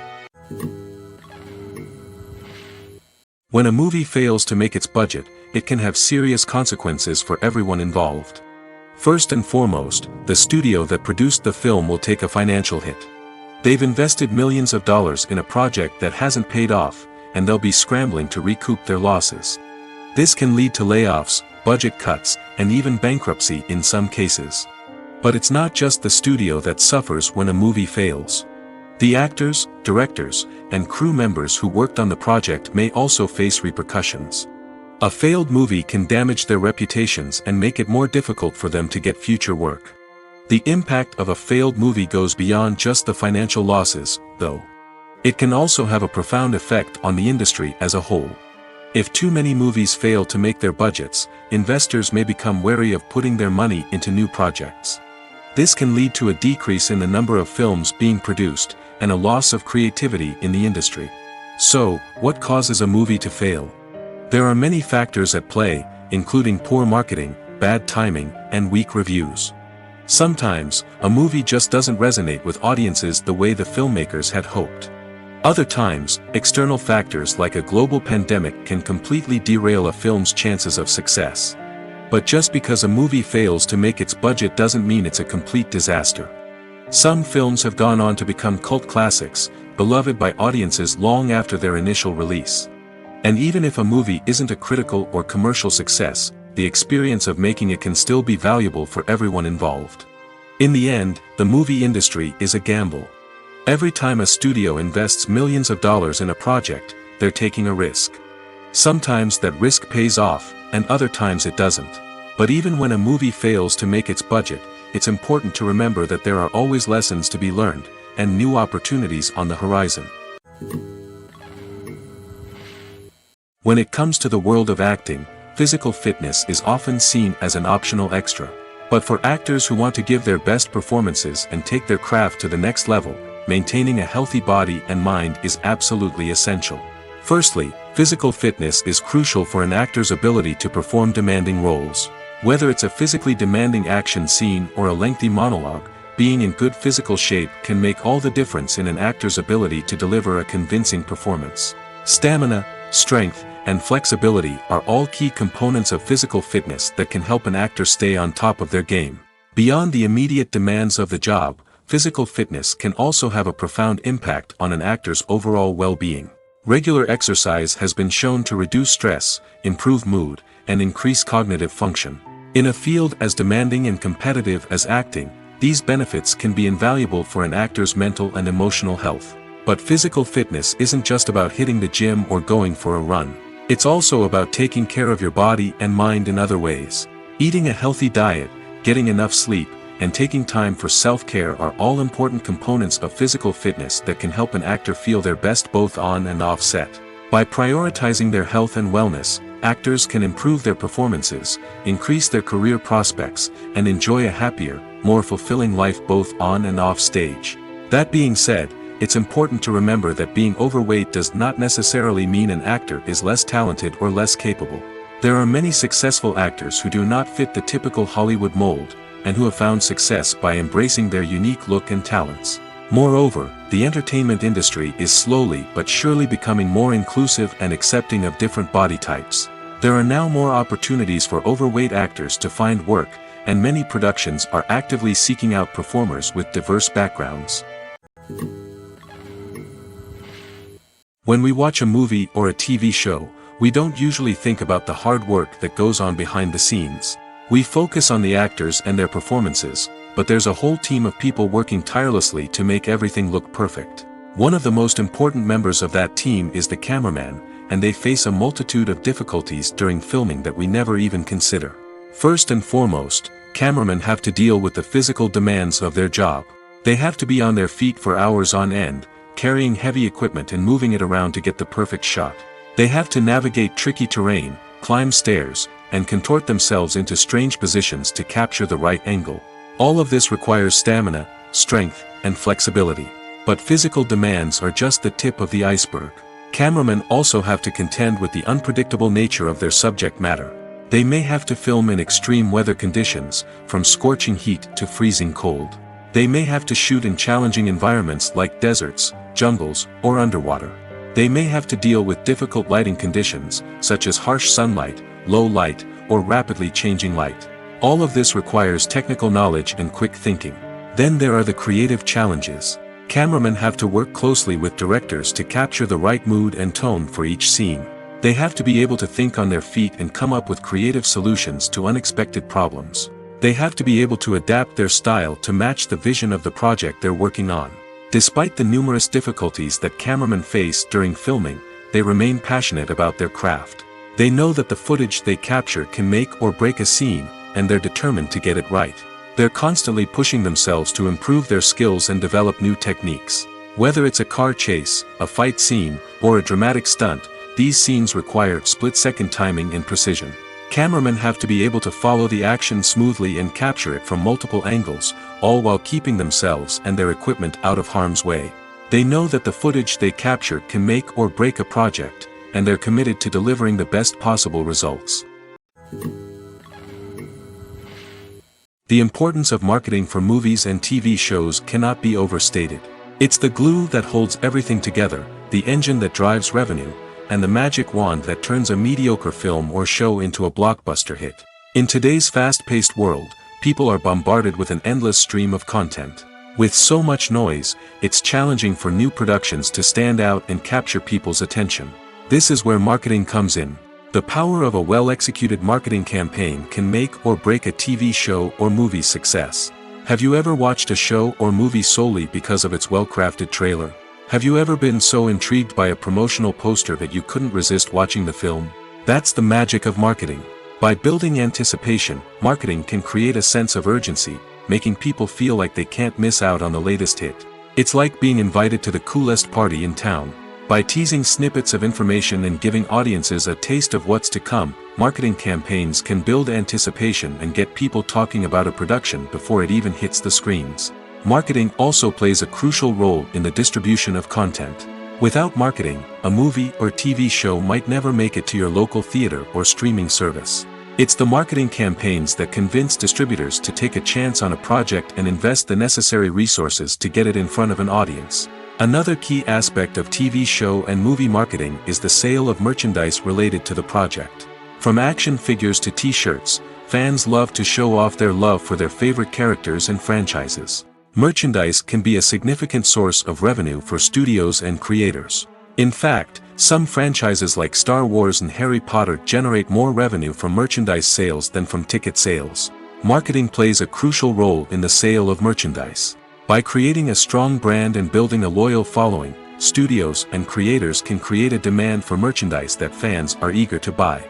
When a movie fails to make its budget, it can have serious consequences for everyone involved. First and foremost, the studio that produced the film will take a financial hit. They've invested millions of dollars in a project that hasn't paid off, and they'll be scrambling to recoup their losses. This can lead to layoffs, budget cuts, and even bankruptcy in some cases. But it's not just the studio that suffers when a movie fails. The actors, directors, and crew members who worked on the project may also face repercussions. A failed movie can damage their reputations and make it more difficult for them to get future work. The impact of a failed movie goes beyond just the financial losses, though. It can also have a profound effect on the industry as a whole. If too many movies fail to make their budgets, investors may become wary of putting their money into new projects. This can lead to a decrease in the number of films being produced, and a loss of creativity in the industry. So, what causes a movie to fail? There are many factors at play, including poor marketing, bad timing, and weak reviews. Sometimes, a movie just doesn't resonate with audiences the way the filmmakers had hoped. Other times, external factors like a global pandemic can completely derail a film's chances of success. But just because a movie fails to make its budget doesn't mean it's a complete disaster. Some films have gone on to become cult classics, beloved by audiences long after their initial release. And even if a movie isn't a critical or commercial success, the experience of making it can still be valuable for everyone involved. In the end, the movie industry is a gamble. Every time a studio invests millions of dollars in a project, they're taking a risk. Sometimes that risk pays off, and other times it doesn't. But even when a movie fails to make its budget, it's important to remember that there are always lessons to be learned, and new opportunities on the horizon. When it comes to the world of acting, physical fitness is often seen as an optional extra. But for actors who want to give their best performances and take their craft to the next level, maintaining a healthy body and mind is absolutely essential. Firstly, physical fitness is crucial for an actor's ability to perform demanding roles. Whether it's a physically demanding action scene or a lengthy monologue, being in good physical shape can make all the difference in an actor's ability to deliver a convincing performance. Stamina, strength, and flexibility are all key components of physical fitness that can help an actor stay on top of their game. Beyond the immediate demands of the job, physical fitness can also have a profound impact on an actor's overall well-being. Regular exercise has been shown to reduce stress, improve mood, and increase cognitive function. In a field as demanding and competitive as acting, these benefits can be invaluable for an actor's mental and emotional health. But physical fitness isn't just about hitting the gym or going for a run. It's also about taking care of your body and mind in other ways. Eating a healthy diet, getting enough sleep, and taking time for self-care are all important components of physical fitness that can help an actor feel their best both on and off set. By prioritizing their health and wellness, actors can improve their performances, increase their career prospects, and enjoy a happier, more fulfilling life both on and off stage. That being said, it's important to remember that being overweight does not necessarily mean an actor is less talented or less capable. There are many successful actors who do not fit the typical Hollywood mold, and who have found success by embracing their unique look and talents. Moreover, the entertainment industry is slowly but surely becoming more inclusive and accepting of different body types. There are now more opportunities for overweight actors to find work, and many productions are actively seeking out performers with diverse backgrounds. When we watch a movie or a TV show, we don't usually think about the hard work that goes on behind the scenes. We focus on the actors and their performances, but there's a whole team of people working tirelessly to make everything look perfect. One of the most important members of that team is the cameraman, and they face a multitude of difficulties during filming that we never even consider. First and foremost, cameramen have to deal with the physical demands of their job. They have to be on their feet for hours on end, carrying heavy equipment and moving it around to get the perfect shot. They have to navigate tricky terrain, climb stairs, and contort themselves into strange positions to capture the right angle. All of this requires stamina, strength, and flexibility. But physical demands are just the tip of the iceberg. Cameramen also have to contend with the unpredictable nature of their subject matter. They may have to film in extreme weather conditions, from scorching heat to freezing cold. They may have to shoot in challenging environments like deserts, jungles, or underwater. They may have to deal with difficult lighting conditions, such as harsh sunlight, low light, or rapidly changing light. All of this requires technical knowledge and quick thinking. Then there are the creative challenges. Cameramen have to work closely with directors to capture the right mood and tone for each scene. They have to be able to think on their feet and come up with creative solutions to unexpected problems. They have to be able to adapt their style to match the vision of the project they're working on. Despite the numerous difficulties that cameramen face during filming, they remain passionate about their craft. They know that the footage they capture can make or break a scene, and they're determined to get it right. They're constantly pushing themselves to improve their skills and develop new techniques. Whether it's a car chase, a fight scene, or a dramatic stunt, these scenes require split-second timing and precision. Cameramen have to be able to follow the action smoothly and capture it from multiple angles, all while keeping themselves and their equipment out of harm's way. They know that the footage they capture can make or break a project, and they're committed to delivering the best possible results. The importance of marketing for movies and TV shows cannot be overstated. It's the glue that holds everything together, the engine that drives revenue, and the magic wand that turns a mediocre film or show into a blockbuster hit. In today's fast-paced world, people are bombarded with an endless stream of content. With so much noise, it's challenging for new productions to stand out and capture people's attention. This is where marketing comes in. The power of a well-executed marketing campaign can make or break a TV show or movie's success. Have you ever watched a show or movie solely because of its well-crafted trailer? Have you ever been so intrigued by a promotional poster that you couldn't resist watching the film? That's the magic of marketing. By building anticipation, marketing can create a sense of urgency, making people feel like they can't miss out on the latest hit. It's like being invited to the coolest party in town. By teasing snippets of information and giving audiences a taste of what's to come, marketing campaigns can build anticipation and get people talking about a production before it even hits the screens. Marketing also plays a crucial role in the distribution of content. Without marketing, a movie or TV show might never make it to your local theater or streaming service. It's the marketing campaigns that convince distributors to take a chance on a project and invest the necessary resources to get it in front of an audience. Another key aspect of TV show and movie marketing is the sale of merchandise related to the project. From action figures to t-shirts, fans love to show off their love for their favorite characters and franchises. Merchandise can be a significant source of revenue for studios and creators. In fact, some franchises like Star Wars and Harry Potter generate more revenue from merchandise sales than from ticket sales. Marketing plays a crucial role in the sale of merchandise. By creating a strong brand and building a loyal following, studios and creators can create a demand for merchandise that fans are eager to buy.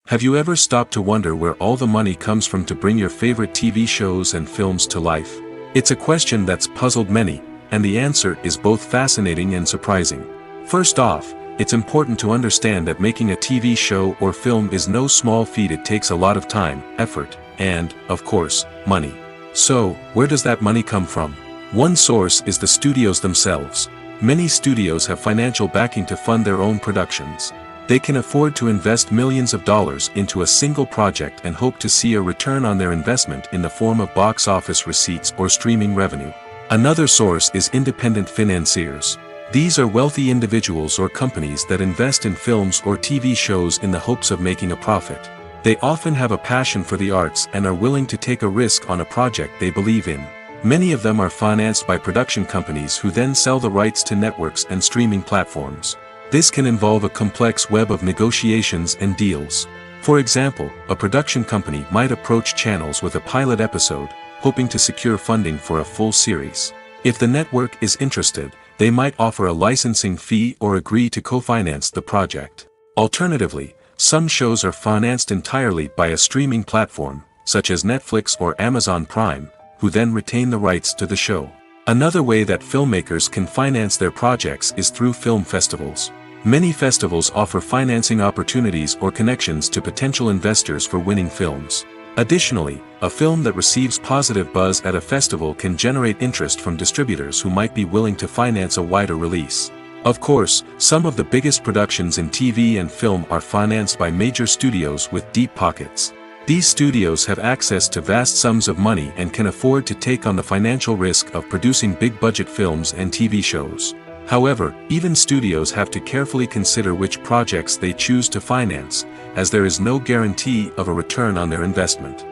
Have you ever stopped to wonder where all the money comes from to bring your favorite TV shows and films to life? It's a question that's puzzled many, and the answer is both fascinating and surprising. First off, it's important to understand that making a TV show or film is no small feat. It takes a lot of time, effort, and, of course, money. So, where does that money come from? One source is the studios themselves. Many studios have financial backing to fund their own productions. They can afford to invest millions of dollars into a single project and hope to see a return on their investment in the form of box office receipts or streaming revenue. Another source is independent financiers. These are wealthy individuals or companies that invest in films or TV shows in the hopes of making a profit. They often have a passion for the arts and are willing to take a risk on a project they believe in. Many of them are financed by production companies who then sell the rights to networks and streaming platforms. This can involve a complex web of negotiations and deals. For example, a production company might approach channels with a pilot episode, hoping to secure funding for a full series. If the network is interested, they might offer a licensing fee or agree to co-finance the project. Alternatively, some shows are financed entirely by a streaming platform, such as Netflix or Amazon Prime, who then retain the rights to the show. Another way that filmmakers can finance their projects is through film festivals. Many festivals offer financing opportunities or connections to potential investors for winning films. Additionally, a film that receives positive buzz at a festival can generate interest from distributors who might be willing to finance a wider release. Of course, some of the biggest productions in TV and film are financed by major studios with deep pockets. These studios have access to vast sums of money and can afford to take on the financial risk of producing big-budget films and TV shows. However, even studios have to carefully consider which projects they choose to finance, as there is no guarantee of a return on their investment.